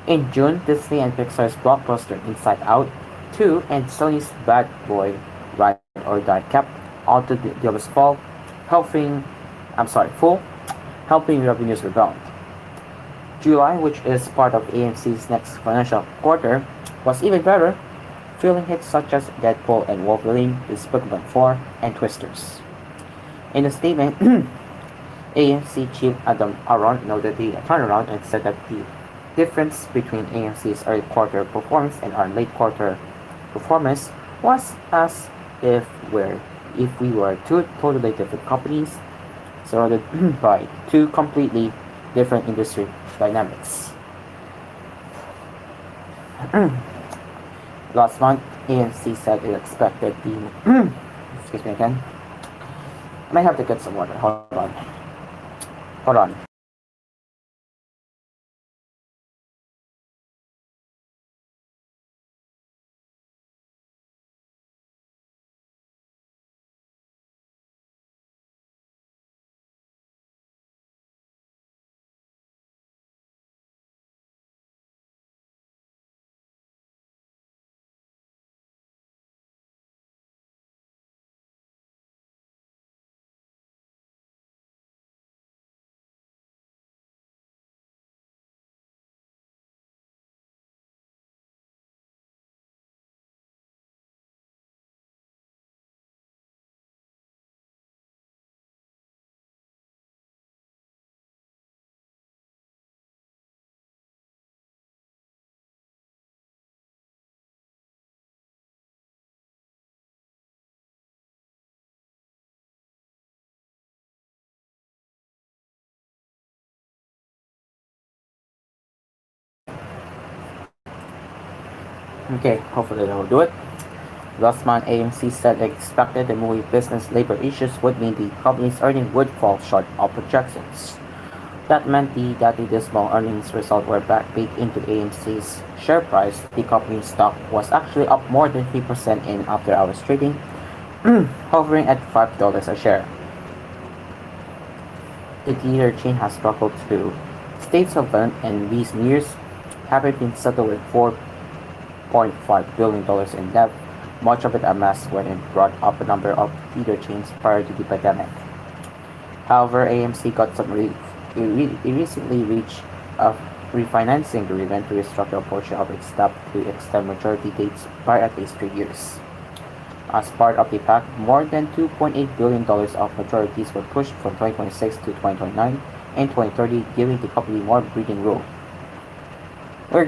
In June, Disney and Pixar's blockbuster Inside Out 2 and Sony's Bad Boy Ride or Die kept all the dealers full, helping revenues rebound. July, which is part of AMC's next financial quarter, was even better, fueling hits such as Deadpool and Wolverine, Despicable Me 4, and Twisters. In a statement, AMC chief Adam Aron noted the turnaround and said that the difference between AMC's early quarter performance and our late quarter performance was as if we were two totally different companies surrounded by two completely different industry dynamics. Last month, AMC said it expected the excuse me again. I might have to get some water. Hold on. Okay, hopefully they'll do it. Last month, AMC said it expected the movie business labor issues would mean the company's earnings would fall short of projections. That meant that the dismal earnings result were baked into AMC's share price. The company's stock was actually up more than 3% in after hours trading, hovering at $5 a share. The theater chain has struggled to stay solvent in recent years, having been settled with $4.5 billion in debt, much of it amassed when it brought up a number of theater chains prior to the pandemic. However, AMC got some relief. It recently reached a refinancing agreement to restructure a portion of its debt to extend maturity dates by at least 3 years. As part of the pact, more than $2.8 billion of maturities were pushed from 2026 to 2029 and 2030, giving the company more breathing room. We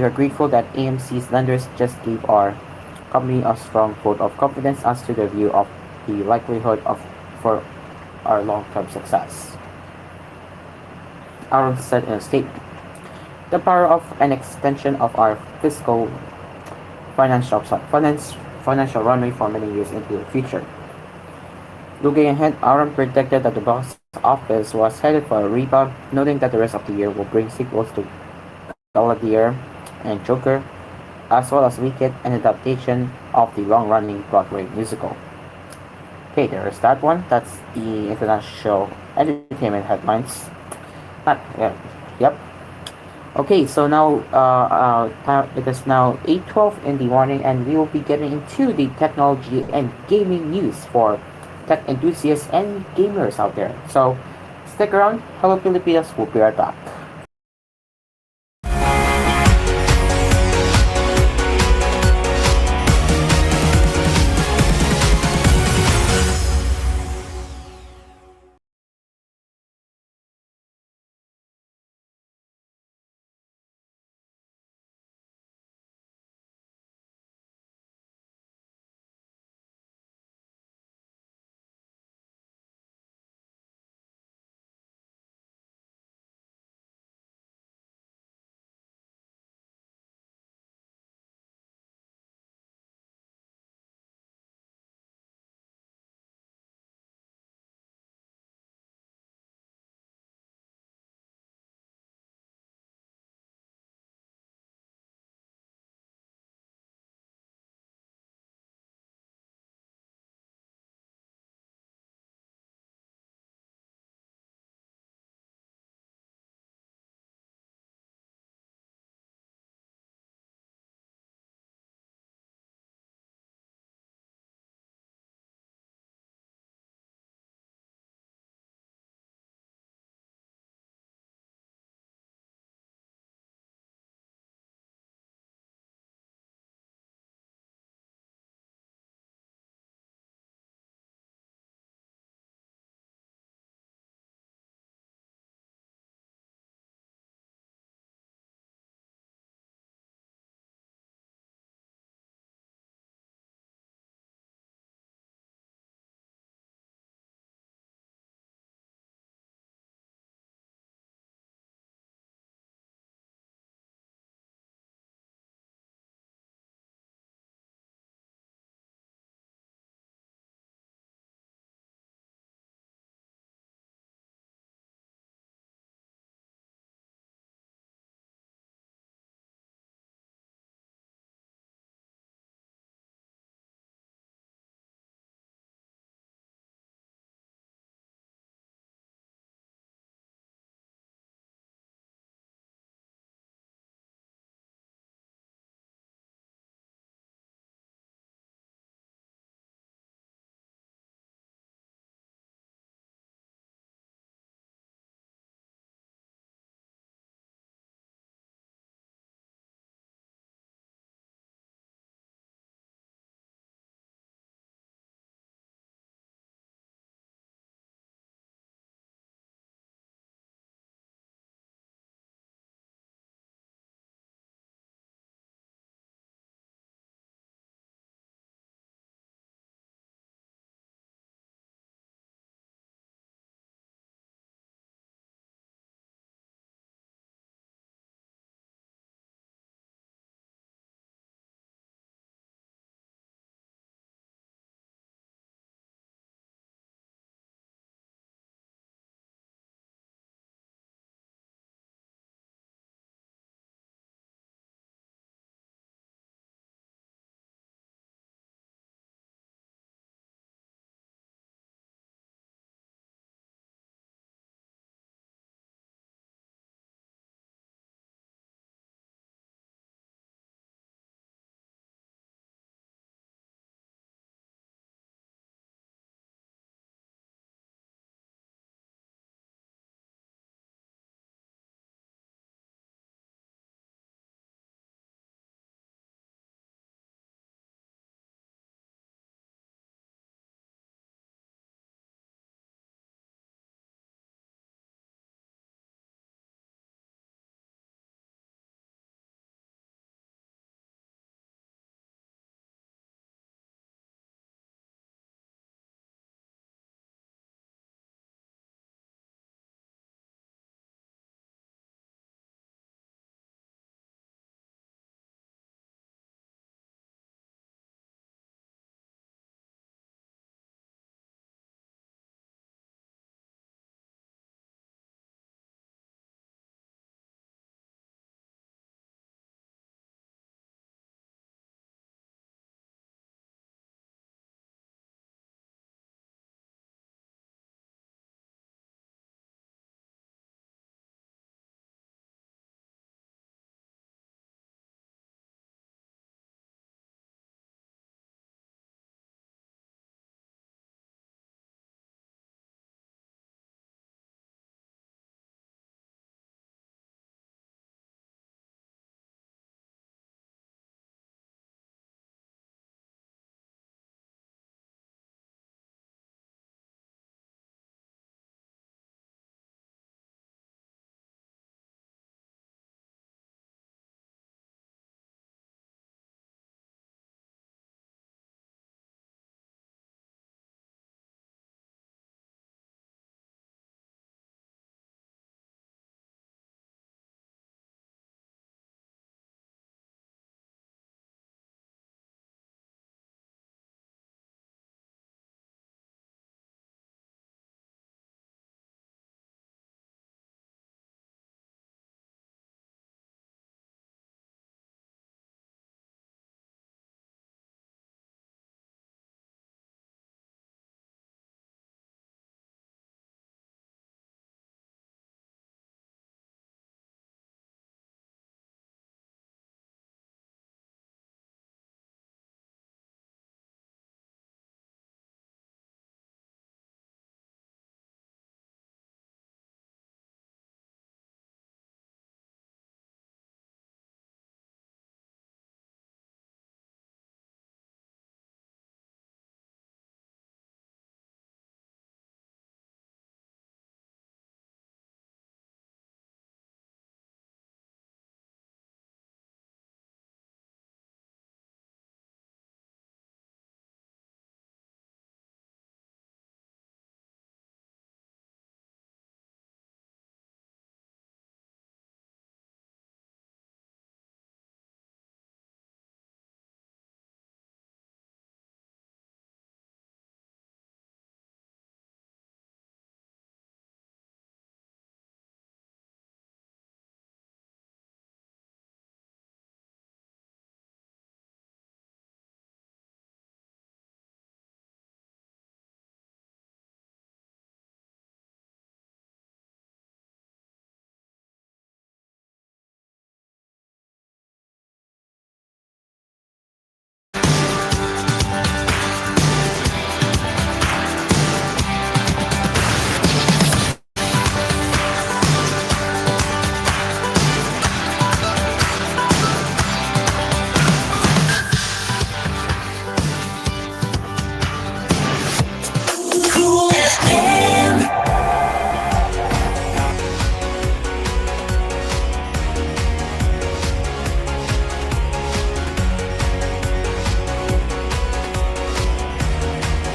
are grateful that AMC's lenders just gave our company a strong vote of confidence as to their view of the likelihood of for our long-term success. Aaron said in a statement, "The power of an extension of our fiscal financial financial runway for many years into the future." Looking ahead, Aaron predicted that the box office was headed for a rebound, noting that the rest of the year will bring sequels to Galadier and Joker, as well as Wicked, an adaptation of the long-running Broadway musical. Okay, there is that one. That's the international entertainment headlines. Yep. Okay, so now it is now 8:12 in the morning, and we will be getting into the technology and gaming news for tech enthusiasts and gamers out there. So stick around. Hello Pilipinas. We'll be right back.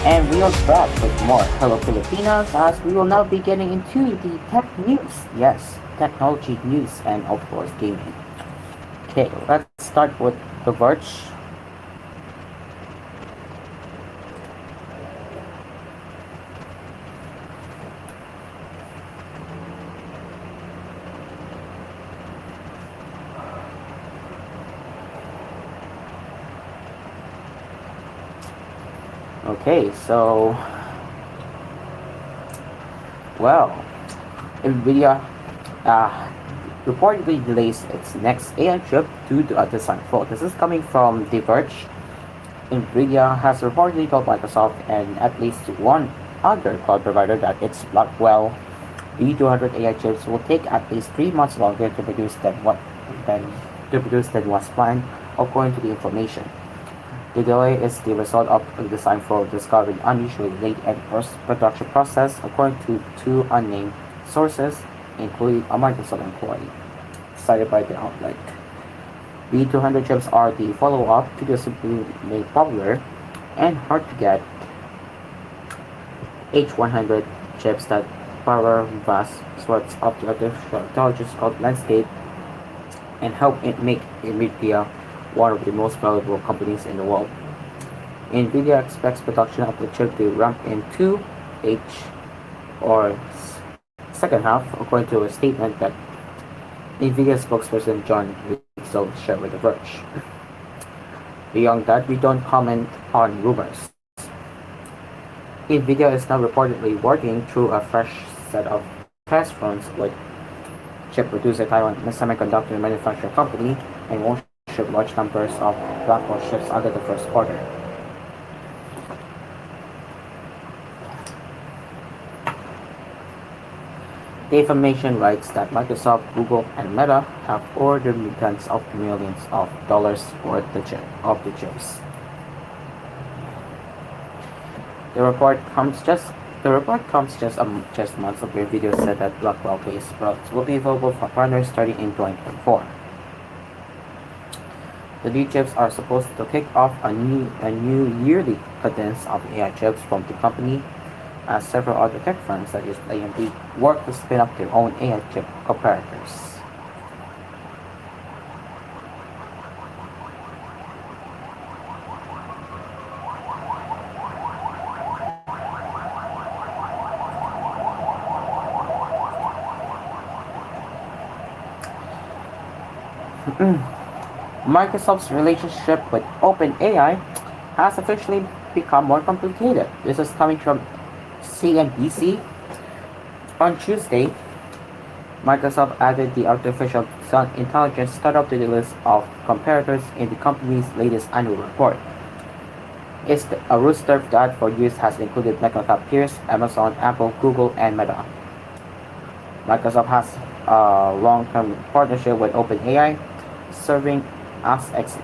And we are back with more Hello Pilipinas as we will now be getting into the tech news. Yes, technology news and of course gaming. Okay, let's start with The Verge. Okay, so well, Nvidia reportedly delays its next AI chip due to a design flaw. This is coming from The Verge. Nvidia has reportedly told Microsoft and at least one other cloud provider that its Blackwell B200 AI chips will take at least 3 months longer to produce than was planned, according to the information. The delay is the result of a design flaw discovered unusually late in post-production process, according to two unnamed sources, including a Microsoft employee, cited by the outlet. B200 chips are the follow-up to the supremely popular and hard-to-get H100 chips that power vast swaths of the artificial intelligence called landscape and help it make NVIDIA one of the most valuable companies in the world. NVIDIA expects production of the chip to ramp in 2H or second half, according to a statement that NVIDIA spokesperson John Rizzo shared with The Verge. Beyond that, we don't comment on rumors. NVIDIA is now reportedly working through a fresh set of test runs with chip producer Taiwan Semiconductor Manufacturing Company and won't ship large numbers of Blackwell chips under the first quarter. The information writes that Microsoft, Google, and Meta have ordered tens of millions of dollars for the chips. The report comes just months after video said that Blackwell-based products will be available for partners starting in 2024. The new chips are supposed to kick off a new yearly cadence of AI chips from the company, as several other tech firms such as AMD work to spin up their own AI chip comparators. Microsoft's relationship with OpenAI has officially become more complicated. This is coming from CNBC. On Tuesday, Microsoft added the artificial intelligence startup to the list of comparators in the company's latest annual report. It's a roster that for years has included microcap peers Amazon, Apple, Google, and Meta. Microsoft has a long-term partnership with OpenAI, serving as its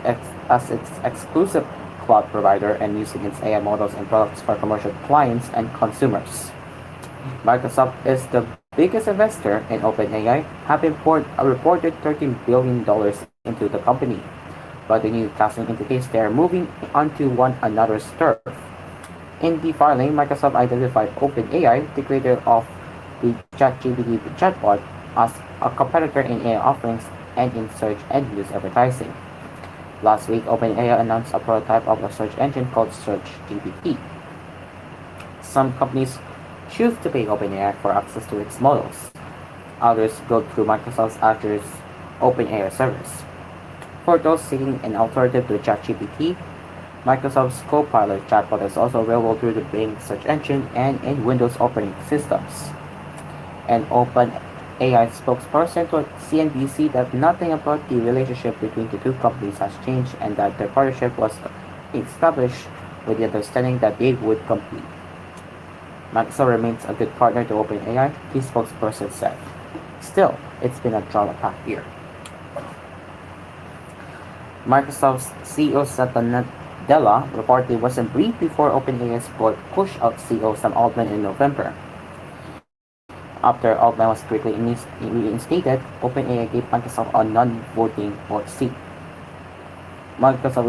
exclusive cloud provider and using its AI models and products for commercial clients and consumers. Microsoft is the biggest investor in OpenAI, having poured a reported $13 billion into the company. But the new casting indicates they are moving onto one another's turf. In the filing, Microsoft identified OpenAI, the creator of the ChatGPT chatbot, as a competitor in AI offerings and in search and news advertising. Last week, OpenAI announced a prototype of a search engine called SearchGPT. Some companies choose to pay OpenAI for access to its models. Others go through Microsoft's Azure's OpenAI service. For those seeking an alternative to ChatGPT, Microsoft's Copilot chatbot is also available through the Bing search engine and in Windows operating systems. An OpenAI spokesperson told CNBC that nothing about the relationship between the two companies has changed and that their partnership was established with the understanding that they would compete. Microsoft remains a good partner to OpenAI, the spokesperson said. Still, it's been a drama-packed year. Microsoft's CEO Satya Nadella reportedly wasn't briefed before OpenAI's board pushed out CEO Sam Altman in November. After Altman was quickly reinstated, OpenAI gave Microsoft a non-voting board seat. Microsoft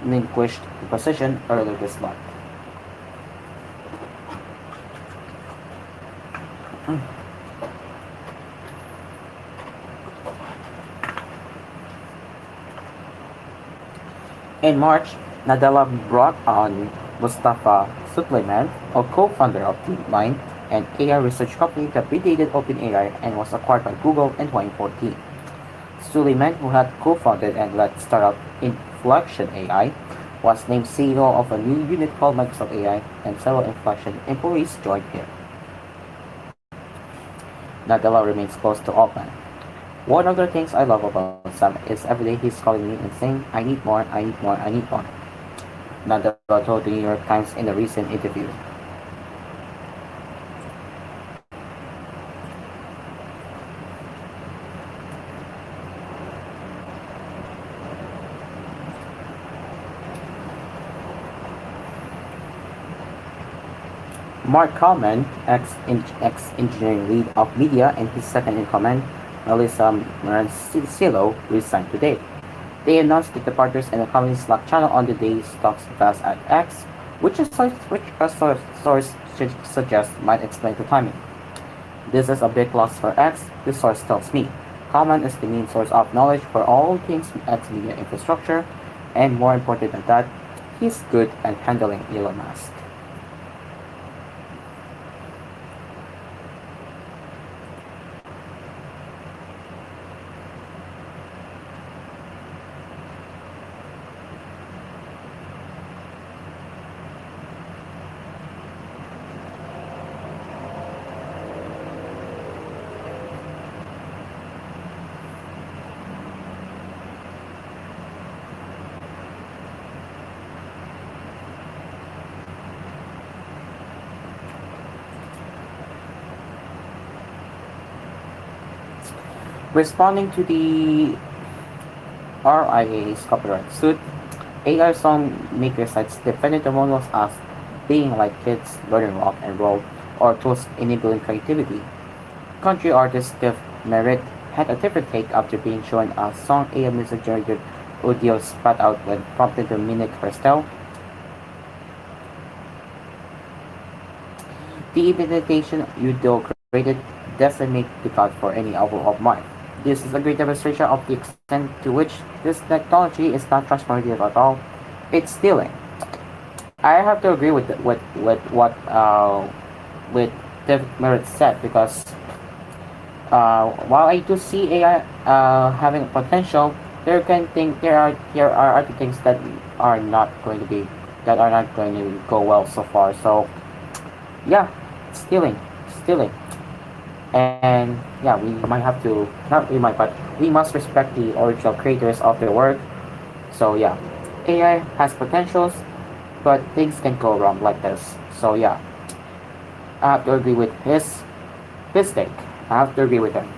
relinquished the position earlier this month. In March, Nadella brought on Mustafa Suleyman, a co-founder of DeepMind, an AI research company that predated OpenAI and was acquired by Google in 2014. Suleyman, who had co-founded and led startup Inflection AI, was named CEO of a new unit called Microsoft AI, and several Inflection employees joined him. Nadella remains close to Altman. One of the things I love about Sam is every day he's calling me and saying, I need more, I need more, I need more. Nadella told the New York Times in a recent interview. Mark Kalman, ex-engineering lead of media, and his second-in-command, Melissa Marancillo, resigned today. They announced the departures in the company's Slack channel on the day stocks fell at X, which a source suggests might explain the timing. This is a big loss for X, the source tells me. Kalman is the main source of knowledge for all things X media infrastructure, and more important than that, he's good at handling Elon Musk. Responding to the RIA's copyright suit, AI song maker cites defendant testimonials as being like kids learning rock and roll or tools enabling creativity. Country artist Steve Merritt had a different take after being shown a song AI music generated audio spat out when prompted to mimic her style. The imitation audio created doesn't make the cut for any album of mine. This is a great demonstration of the extent to which this technology is not transformative at all. It's stealing. I have to agree with what with David Merritt said because while I do see AI having potential, there are other things that are not going to go well so far. So yeah, stealing. And yeah, we might have to, not we might, but we must respect the original creators of their work. So yeah, AI has potentials, but things can go wrong like this. So yeah, I have to agree with his take. I have to agree with him.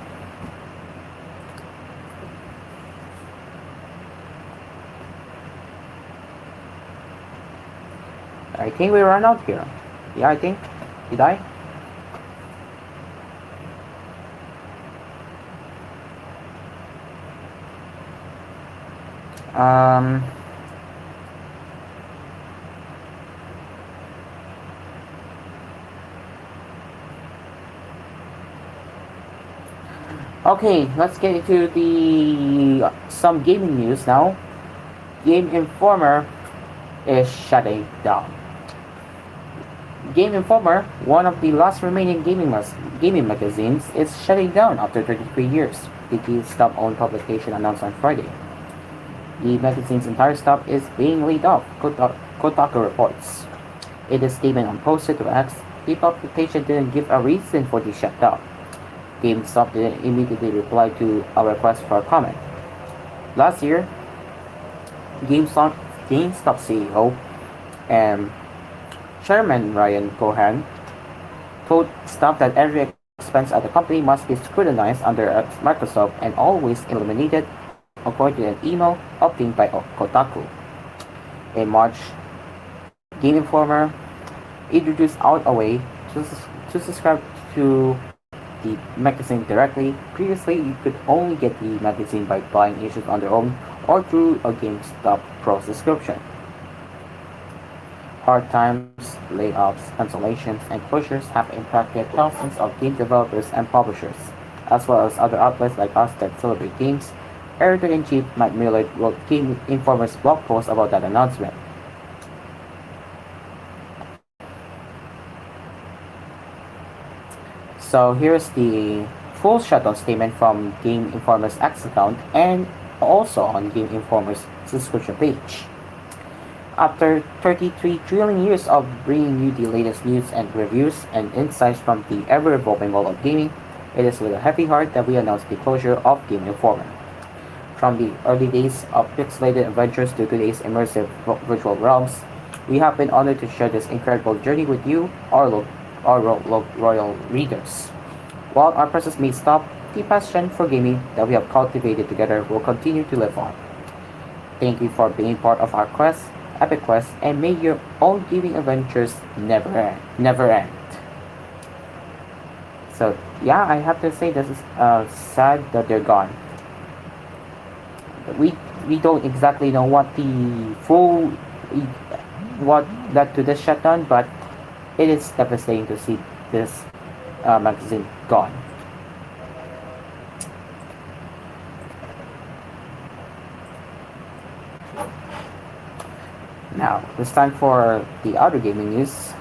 I think we run out here. Yeah, I think. Did I? Um, okay, let's get into the some gaming news now. Game Informer is shutting down. Game Informer, one of the last remaining gaming magazines, is shutting down after 33 years. The staff-owned publication announced on Friday. The magazine's entire staff is being laid off, Kotaku reports. In a statement on posted to X, the publication didn't give a reason for the shutdown. GameStop didn't immediately reply to a request for a comment. Last year, GameStop CEO and Chairman Ryan Cohen told staff that every expense at the company must be scrutinized under Microsoft and always eliminated, according to an email obtained by Kotaku. In March, Game Informer introduced out a way to subscribe to the magazine directly. Previously, you could only get the magazine by buying issues on their own or through a GameStop Pro subscription. Hard times layoffs, cancellations, and closures have impacted thousands of game developers and publishers, as well as other outlets like us that celebrate games. Editor-in-Chief Matt Miller wrote Game Informer's blog post about that announcement. So here's the full shutdown statement from Game Informer's X account and also on Game Informer's subscription page. After 33 trillion years of bringing you the latest news and reviews and insights from the ever-evolving world of gaming, it is with a heavy heart that we announce the closure of Game Informer. From the early days of pixelated adventures to today's immersive virtual realms, we have been honored to share this incredible journey with you, our royal readers. While our presence may stop, the passion for gaming that we have cultivated together will continue to live on. Thank you for being part of our quest, epic quest, and may your own gaming adventures never end. So yeah, I have to say this is sad that they're gone. We don't exactly know what led to this shutdown, but it is devastating to see this magazine gone. Now, it's time for the other gaming news.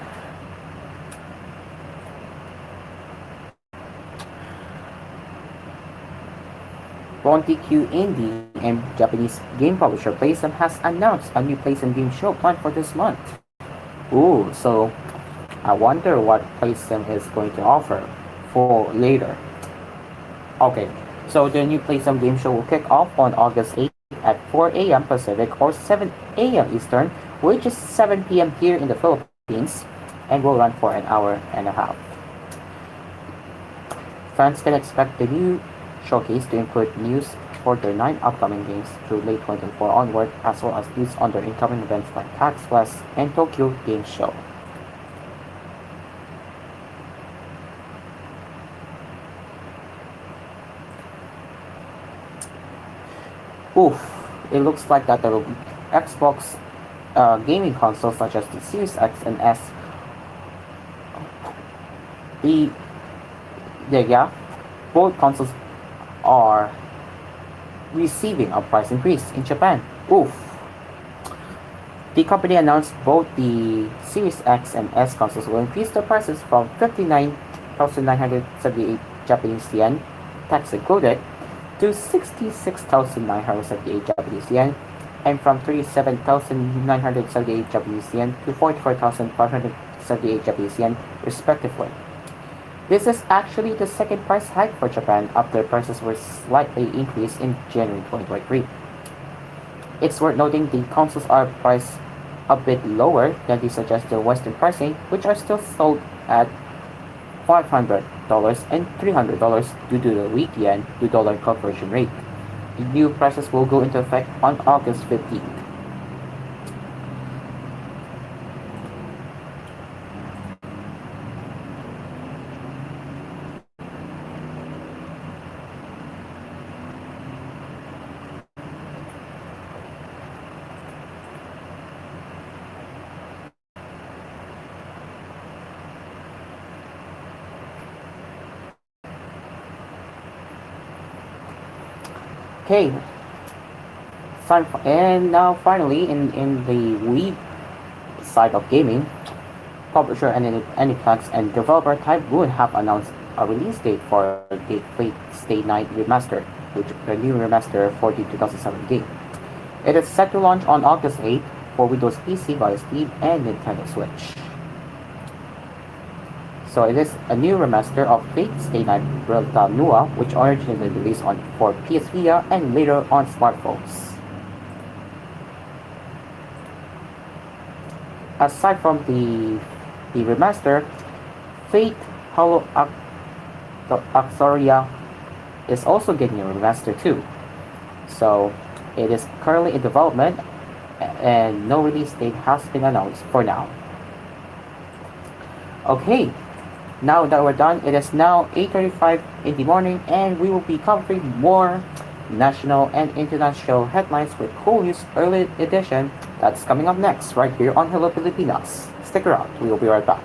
Monte-Q Indie and Japanese game publisher PlaySim has announced a new PlaySim game show planned for this month. Ooh, so I wonder what PlaySim is going to offer for later. Okay, so the new PlaySim game show will kick off on August 8th at 4 a.m. Pacific or 7 a.m. Eastern, which is 7 p.m. here in the Philippines, and will run for an hour and a half. Fans can expect the new showcase to include news for their 9 upcoming games through late 2024 onward, as well as news on their incoming events like PAX West and Tokyo Game Show. Oof, it looks like that the Xbox gaming consoles such as the Series X and S, both consoles are receiving a price increase in Japan. Oof. The company announced both the Series X and S consoles will increase their prices from 59,978 Japanese yen, tax included, to 66,978 Japanese yen, and from 37,978 Japanese yen to 44,578 Japanese yen, respectively. This is actually the second price hike for Japan after prices were slightly increased in January 2023. It's worth noting the consoles are priced a bit lower than the suggested Western pricing, which are still sold at $500 and $300 due to the weak yen to dollar conversion rate. The new prices will go into effect on August 15th. Okay, and now finally in the Wii side of gaming, publisher Aniplex and developer Type-Moon have announced a release date for the Fate Stay Night Remastered, which is the new remaster for the 2007 game. It is set to launch on August 8th for Windows PC via Steam and Nintendo Switch. So it is a new remaster of Fate Stay Night Realtà Nua, which originally released for PS Vita and later on smartphones. Aside from the remaster, Fate Hollow Axoria is also getting a remaster too. So it is currently in development and no release date has been announced for now. Okay. Now that we're done, it is now 8:35 in the morning and we will be covering more national and international headlines with koolNews Early Edition. That's coming up next, right here on Hello Pilipinas. Stick around, we will be right back.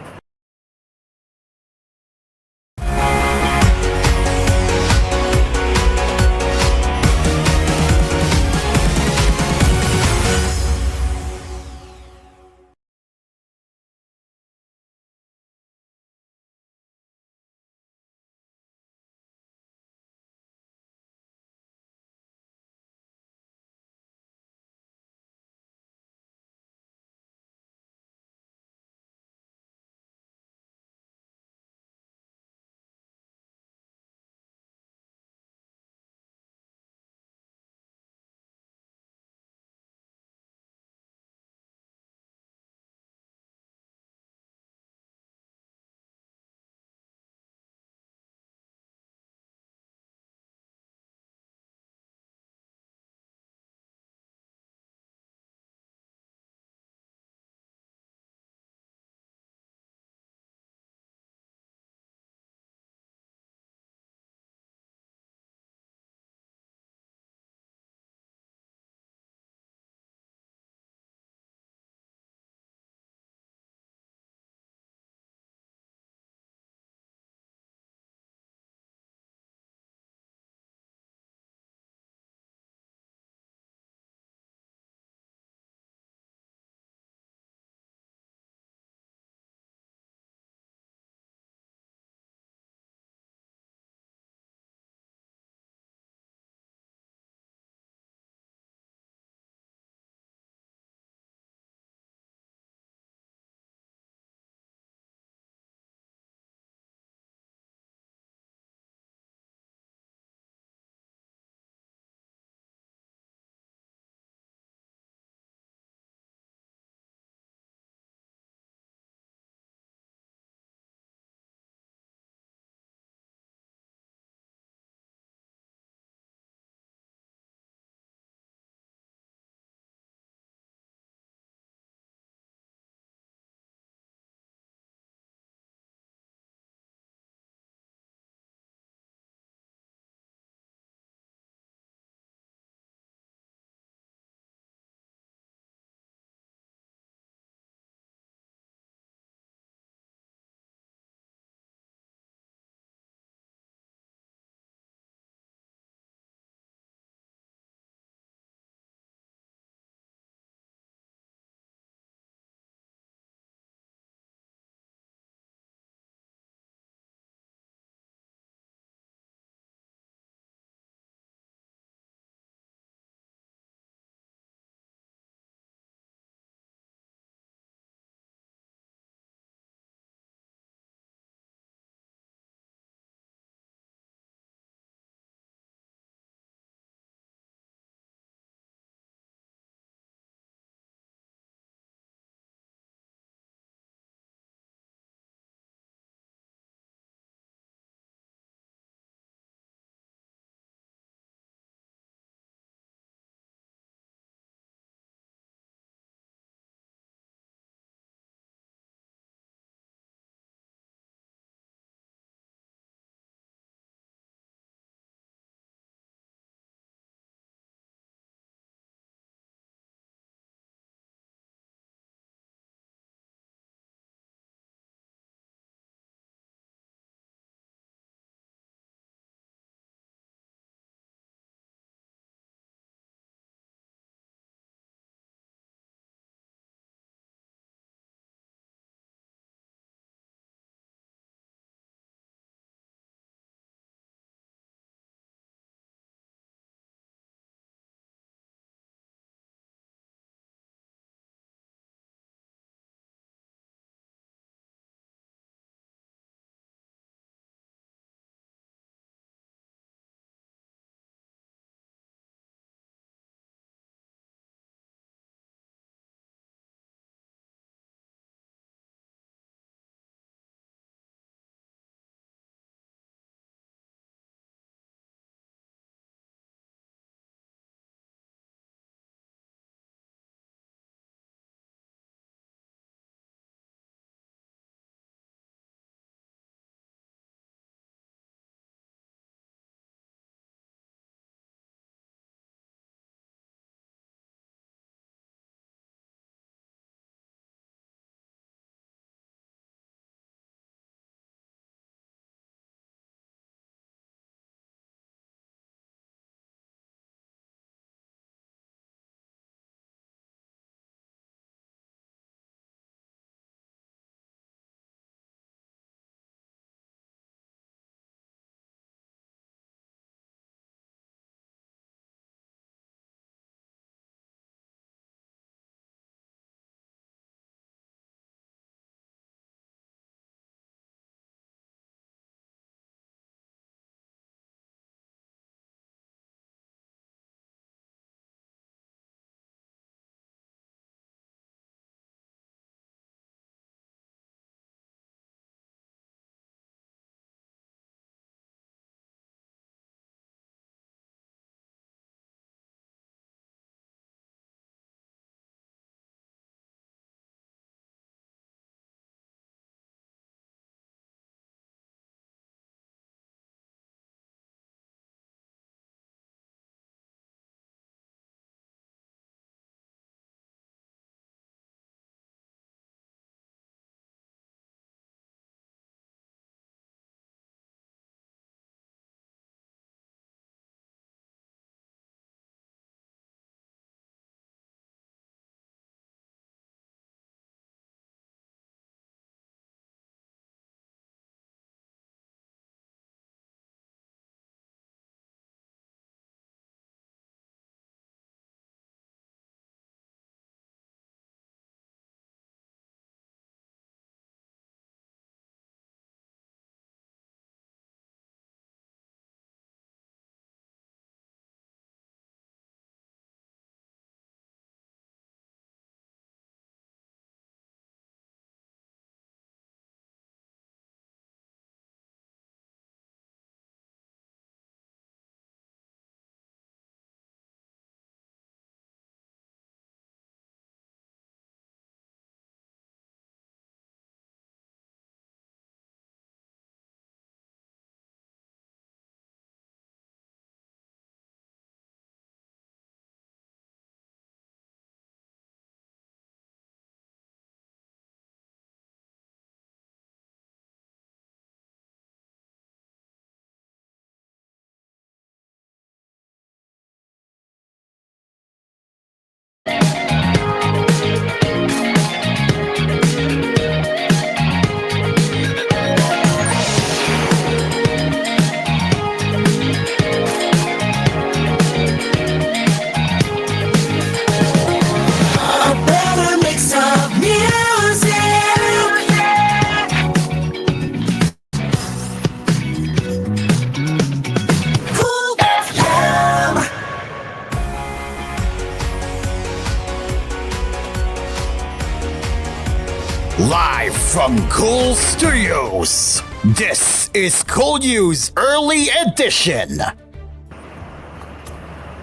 Live from Cool Studios, this is koolNews Early Edition.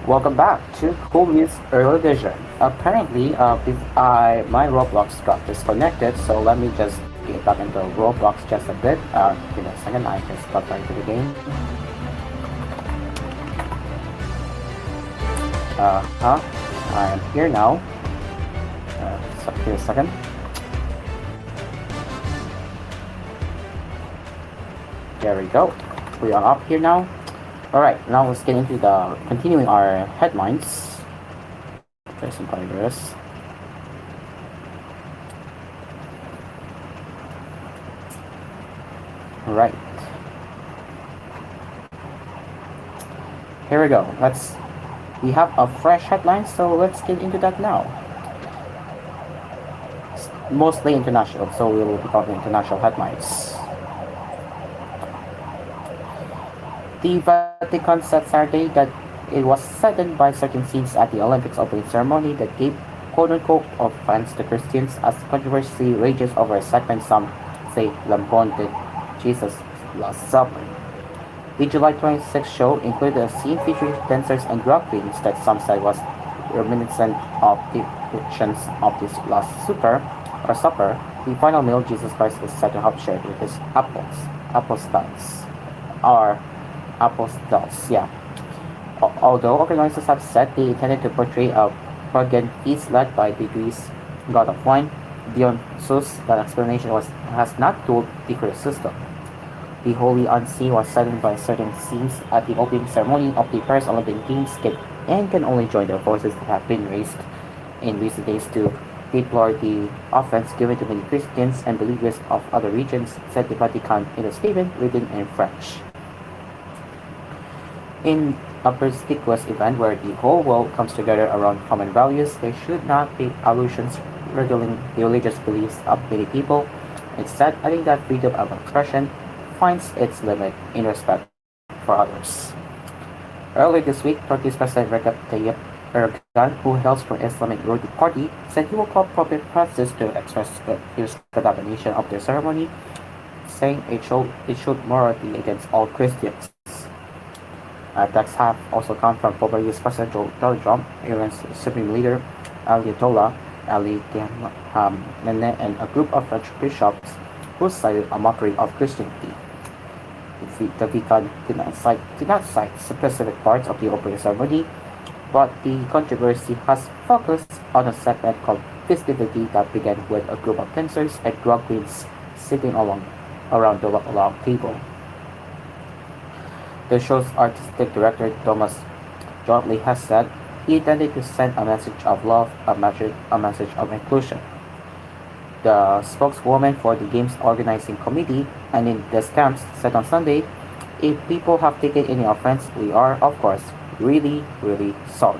Welcome back to koolNews Early Edition. Apparently, my Roblox got disconnected, so let me just get back into Roblox just a bit. Give me a second, I can start back to the game. I am here now. So give me a second. There we go. We are up here now. Alright, now let's get into continuing our headlines. There's some progress. Right. Here we go. We have a fresh headline, so let's get into that now. It's mostly international, so we will be talking international headlines. The Vatican said Saturday that it was saddened by certain scenes at the Olympics opening ceremony that gave quote-unquote offense to Christians as controversy rages over a segment some say lambonted Jesus' Last Supper. The July 26th show included a scene featuring dancers and drag queens that some said was reminiscent of depictions of this Last Supper. The final meal Jesus Christ is said to have shared with his apostles. Although organizers have said they intended to portray a pagan feast led by the Greece god of wine, Dionysus, that explanation has not told the criticism. The Holy Unseen was saddened by certain scenes at the opening ceremony of the Paris Olympic Games and can only join the voices that have been raised in recent days to deplore the offense given to many Christians and believers of other regions, said the Vatican in a statement written in French. In a prestigious event where the whole world comes together around common values, there should not be allusions ridiculing the religious beliefs of many people. Instead, I think that freedom of expression finds its limit in respect for others. Earlier this week, Turkey's President Recep Tayyip Erdogan, who hails from Islamic Ruling Party, said he will call appropriate princes to express his condemnation of the ceremony, saying it showed morality against all Christians. Attacks have also come from former US President Donald Trump, Iran's Supreme Leader Ayatollah Ali Khamenei, and a group of French bishops who cited a mockery of Christianity. The Vatican did not cite specific parts of the opening ceremony, but the controversy has focused on a segment called Festivity that began with a group of dancers and drag queens sitting around the long table. The show's artistic director, Thomas Jotley, has said he intended to send a message of love, a message of inclusion. The spokeswoman for the Games Organizing Committee, Annie Descamps, said on Sunday, "If people have taken any offense, we are, of course, really, really sorry."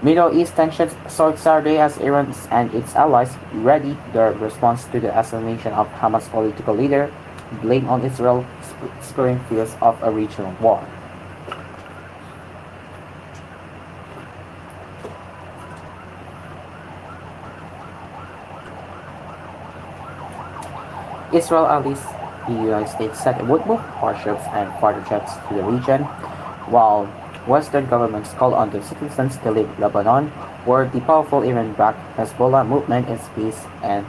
Middle East tensions soared Saturday as Iran and its allies readied their response to the assassination of Hamas political leader, blamed on Israel, spurring fears of a regional war. Israel allies the United States said it would move warships and fighter jets to the region, while Western governments call on the citizens to leave Lebanon, where the powerful Iran-backed Hezbollah movement is based and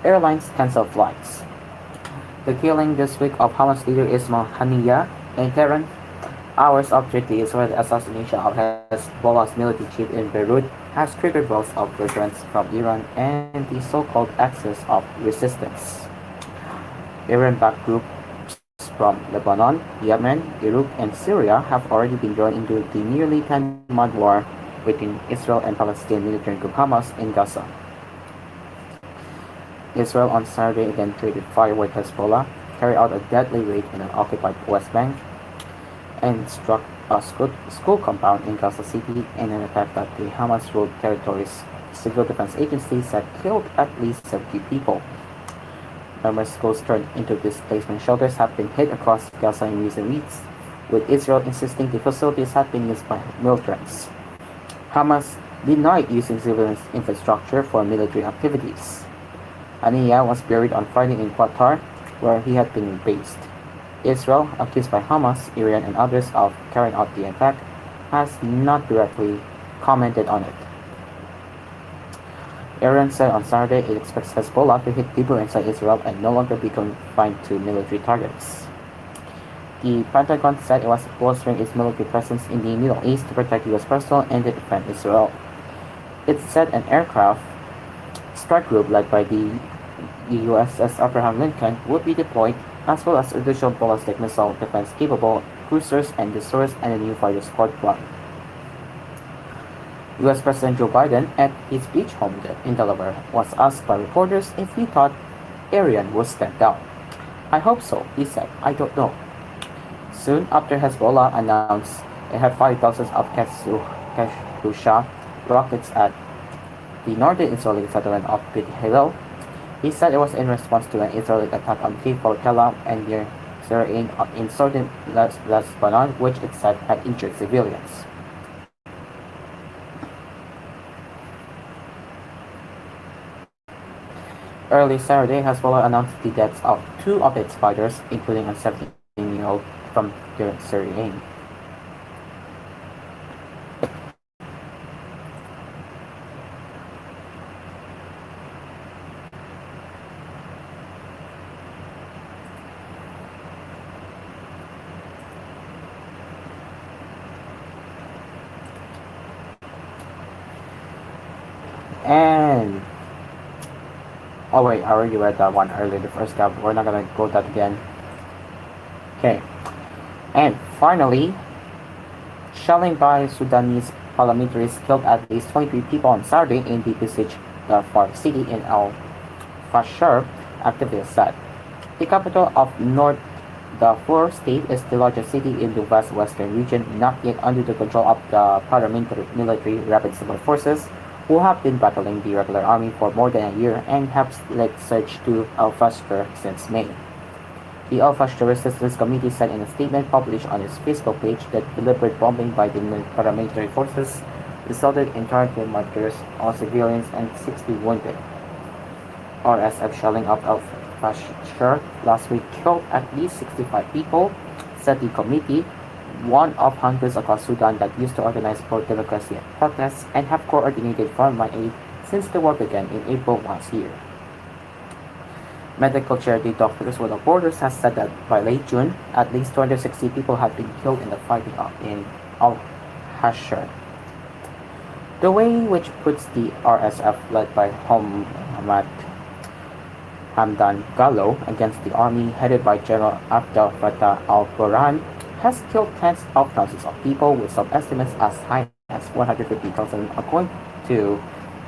airlines cancel flights. The killing this week of Hamas leader Ismail Haniyeh in Tehran, hours after the Israeli assassination of Hezbollah's military chief in Beirut, has triggered votes of belligerence from Iran and the so-called axis of resistance. Iran-backed groups from Lebanon, Yemen, Iraq, and Syria have already been drawn into the nearly 10-month war between Israel and Palestinian military group Hamas in Gaza. Israel on Saturday again traded fire with Hezbollah, carried out a deadly raid in an occupied West Bank, and struck a school compound in Gaza City in an attack that the Hamas-ruled territories' civil defense agency said killed at least 70 people. primary schools turned into displacement shelters have been hit across Gaza in recent weeks, with Israel insisting the facilities have been used by militants. Hamas denied using civilian infrastructure for military activities. Haniyeh was buried on Friday in Qatar, where he had been based. Israel, accused by Hamas, Iran, and others of carrying out the attack, has not directly commented on it. Iran said on Saturday it expects Hezbollah to hit deeper inside Israel and no longer be confined to military targets. The Pentagon said it was bolstering its military presence in the Middle East to protect U.S. personnel and to defend Israel. It said an aircraft strike group led by the USS Abraham Lincoln would be deployed, as well as additional ballistic missile defense-capable cruisers and destroyers and a new fighter squad plane. U.S. President Joe Biden, at his beach home in Delaware, was asked by reporters if he thought Iran would step down. "I hope so," he said. "I don't know." Soon after Hezbollah announced it had fired dozens of Katyusha rockets at the northern Israeli settlement of Beit Hillel, he said it was in response to an Israeli attack on Kibbutz Tel and near Zerain in southern Lebanon, which it said had injured civilians. Early Saturday, Hezbollah announced the deaths of two of its fighters, including a 17-year-old from Zerain. And oh wait, I already read that one earlier, the first tab. We're not gonna go that again. Okay. And finally, shelling by Sudanese paramilitaries killed at least 23 people on Saturday in the besieged Darfur city in Al Fashir, activists said. The capital of North Darfur state is the largest city in the western region, not yet under the control of the paramilitary Rapid Support Forces, who have been battling the regular army for more than a year and have led surge to Al Fashir since May. The Al Fashir Resistance Committee said in a statement published on its Facebook page that deliberate bombing by the paramilitary forces resulted in 30 martyrs, all civilians, and 60 wounded. RSF shelling of Al Fashir last week killed at least 65 people, said the committee, one of hundreds across Sudan that used to organize pro-democracy protests and have coordinated frontline aid since the war began in April last year. Medical charity Doctors Without Borders has said that by late June, at least 260 people had been killed in the fighting in Al-Hashir. The way which puts the RSF led by Muhammad Hamdan Gallo against the army headed by General Abdel Fattah al-Burhan has killed tens of thousands of people, with some estimates as high as 150,000, according to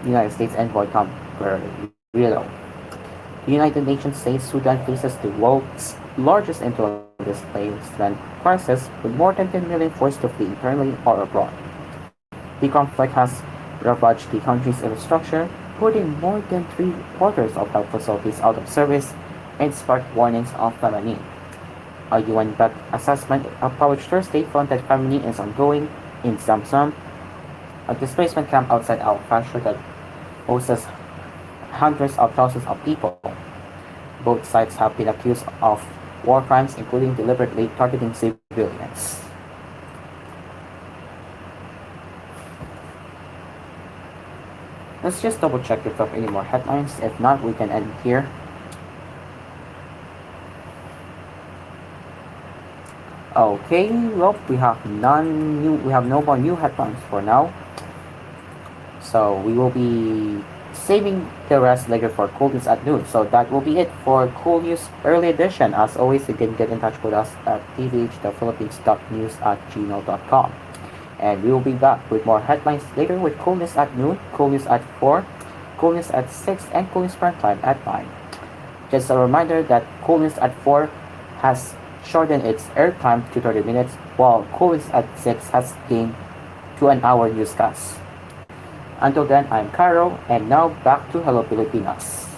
the United States envoy Tom Guerrero. The United Nations says Sudan faces the world's largest internal displacement crisis, with more than 10 million forced to flee internally or abroad. The conflict has ravaged the country's infrastructure, putting more than 3/4 of health facilities out of service and sparked warnings of famine. A UN-backed assessment published Thursday found that famine is ongoing in Zamzam, a displacement camp outside Al Fashir that hosts hundreds of thousands of people. Both sides have been accused of war crimes, including deliberately targeting civilians. Let's just double check if we have any more headlines. If not, we can end here. Okay, well, we have no more new headlines for now. So we will be saving the rest later for koolNews at noon. So that will be it for koolNews Early Edition. As always, you can get in touch with us at tvh.philippines.news@gmail.com. And we will be back with more headlines later with koolNews at noon, koolNews at 4, koolNews at 6, and koolNews Prime Time at 9. Just a reminder that koolNews at 4 has shortened its airtime to 30 minutes, while koolNews at 6 has gained to an hour newscast. Until then, I'm Cairo, and now back to Hello Pilipinas.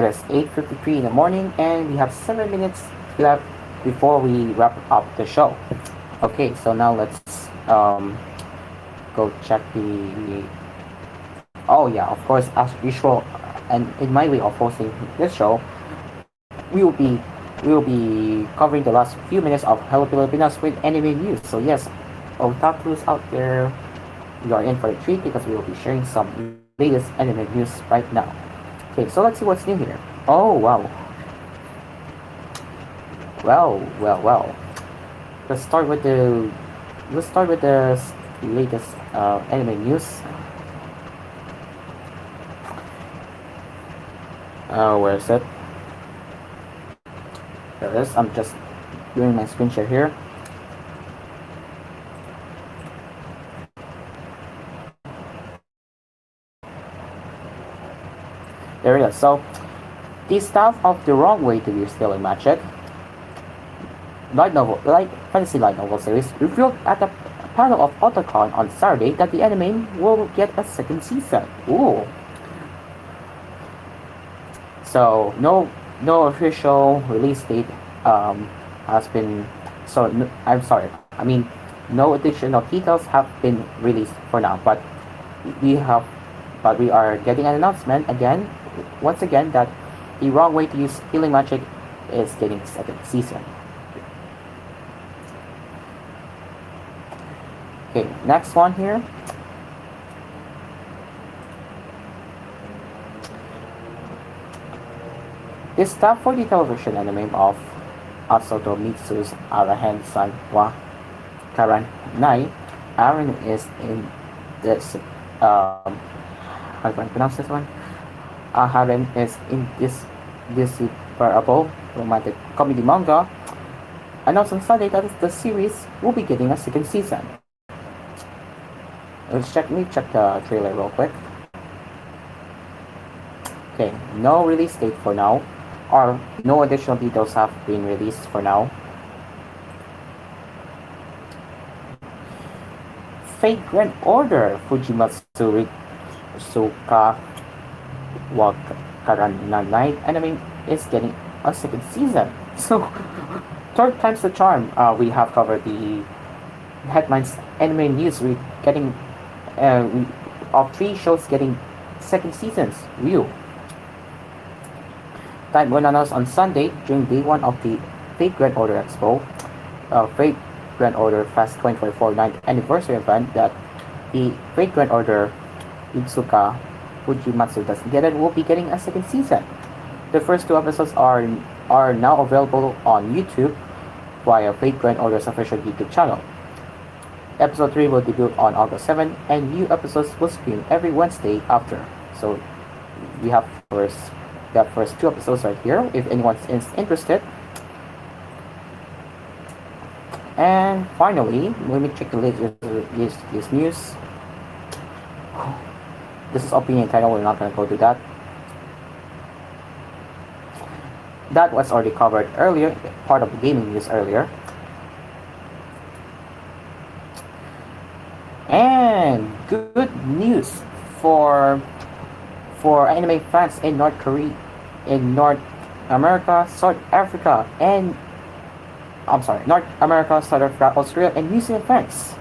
It is 8:53 in the morning, and we have 7 minutes left before we wrap up the show. Okay, so now let's go check the. Oh yeah, of course, as usual, and in my way of hosting this show, we will be we will be covering the last few minutes of Hello Pilipinas with anime news. So yes, otakus out there, you are in for a treat because we will be sharing some latest anime news right now. Okay, so let's see what's new here. Oh wow. Well. Let's start with the latest anime news. Where is it? There it is. I'm just doing my screen share here. There it is. So, the staff of The Wrong Way to Use Stealing Magic fantasy light novel series revealed at a panel of Otakon on Saturday that the anime will get a second season. Ooh. So no official release date has been. So I'm sorry. I mean, no additional details have been released for now. But we are getting an announcement once again that The Wrong Way to Use Healing Magic is getting second season. Okay, next one here. The staff for the television anime of Asoto Mitsu's Arahen San wa Karanai, Aaron is in this how do I pronounce this one? Aaron is in this disparable romantic comedy manga, announced on Sunday that the series will be getting a second season. Let me check the trailer real quick. Okay, no release date for now, or no additional details have been released for now. Fate Grand Order Fujimatsu Risuka Wakaranai anime is getting a second season. So, third time's the charm. We have covered the headlines anime news. We're getting of 3 shows getting second seasons. Ryu. That was announced on Sunday during day 1 of the Fate Grand Order Expo, Fate Grand Order Fest 2024 9th anniversary event, that the Fate Grand Order Itsuka Fujimatsu Together will be getting a second season. The first 2 episodes are now available on YouTube via Fate Grand Order's official YouTube channel. Episode 3 will debut on August 7, and new episodes will stream every Wednesday after. So we have first 2 episodes right here if anyone is interested. And finally, let me check the latest news. This is opinion title, we're not going to go to that. That was already covered earlier, part of the gaming news earlier. And good news for anime fans in North America, South Africa, Australia, and New Zealand fans.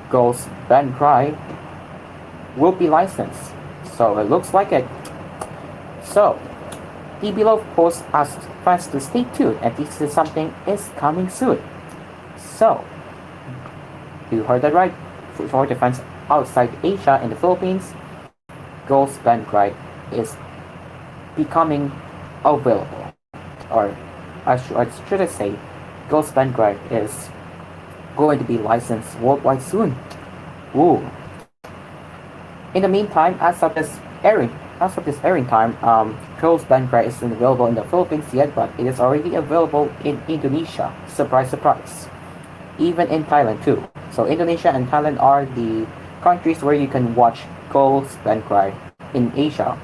Ghost Band Cry will be licensed. So it looks like it. So the below post asks fans to stay tuned, and this is something is coming soon. So you heard that right. For the fans outside Asia and the Philippines, Ghost Band Cry is becoming available. Or should I say, Ghost Band Cry is going to be licensed worldwide soon. Ooh. In the meantime, as of this airing time, Ghost Band Cry isn't available in the Philippines yet, but it is already available in Indonesia. Surprise, surprise. Even in Thailand too. So Indonesia and Thailand are the countries where you can watch Ghost Band Cry in Asia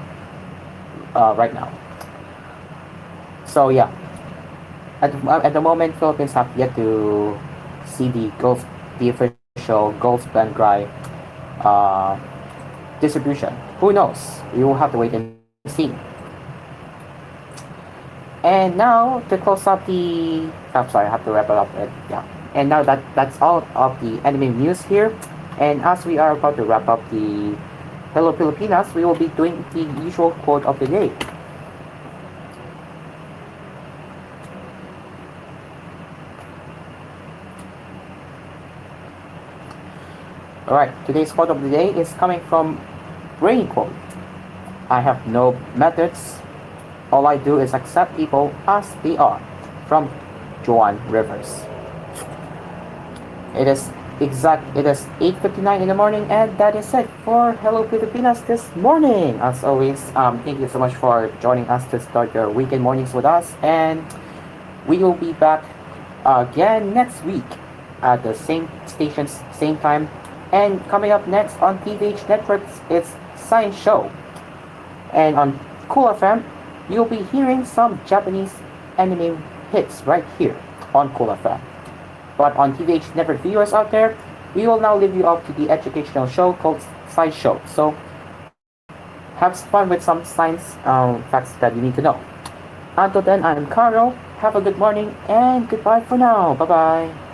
right now. So yeah, at the moment, Philippines have yet to see the official Ghost Band Cry distribution. Who knows? We will have to wait and see. And now to close up the, I'm sorry, I have to wrap it up. Yeah. And now that's all of the anime news here. And as we are about to wrap up the Hello Pilipinas, we will be doing the usual quote of the day. Alright, today's quote of the day is coming from Brainy Quote. I have no methods. All I do is accept people as they are. From Joan Rivers. It is 8:59 in the morning, and that is it for Hello Pilipinas this morning. As always, thank you so much for joining us to start your weekend mornings with us, and we will be back again next week at the same stations, same time. And coming up next on TVH Network, it's Science Show. And on koolFM, you'll be hearing some Japanese anime hits right here on koolFM. But on TVH Network viewers out there, we will now leave you up to the educational show called Science Show. So have fun with some science facts that you need to know. Until then, I'm Carlo. Have a good morning and goodbye for now. Bye-bye.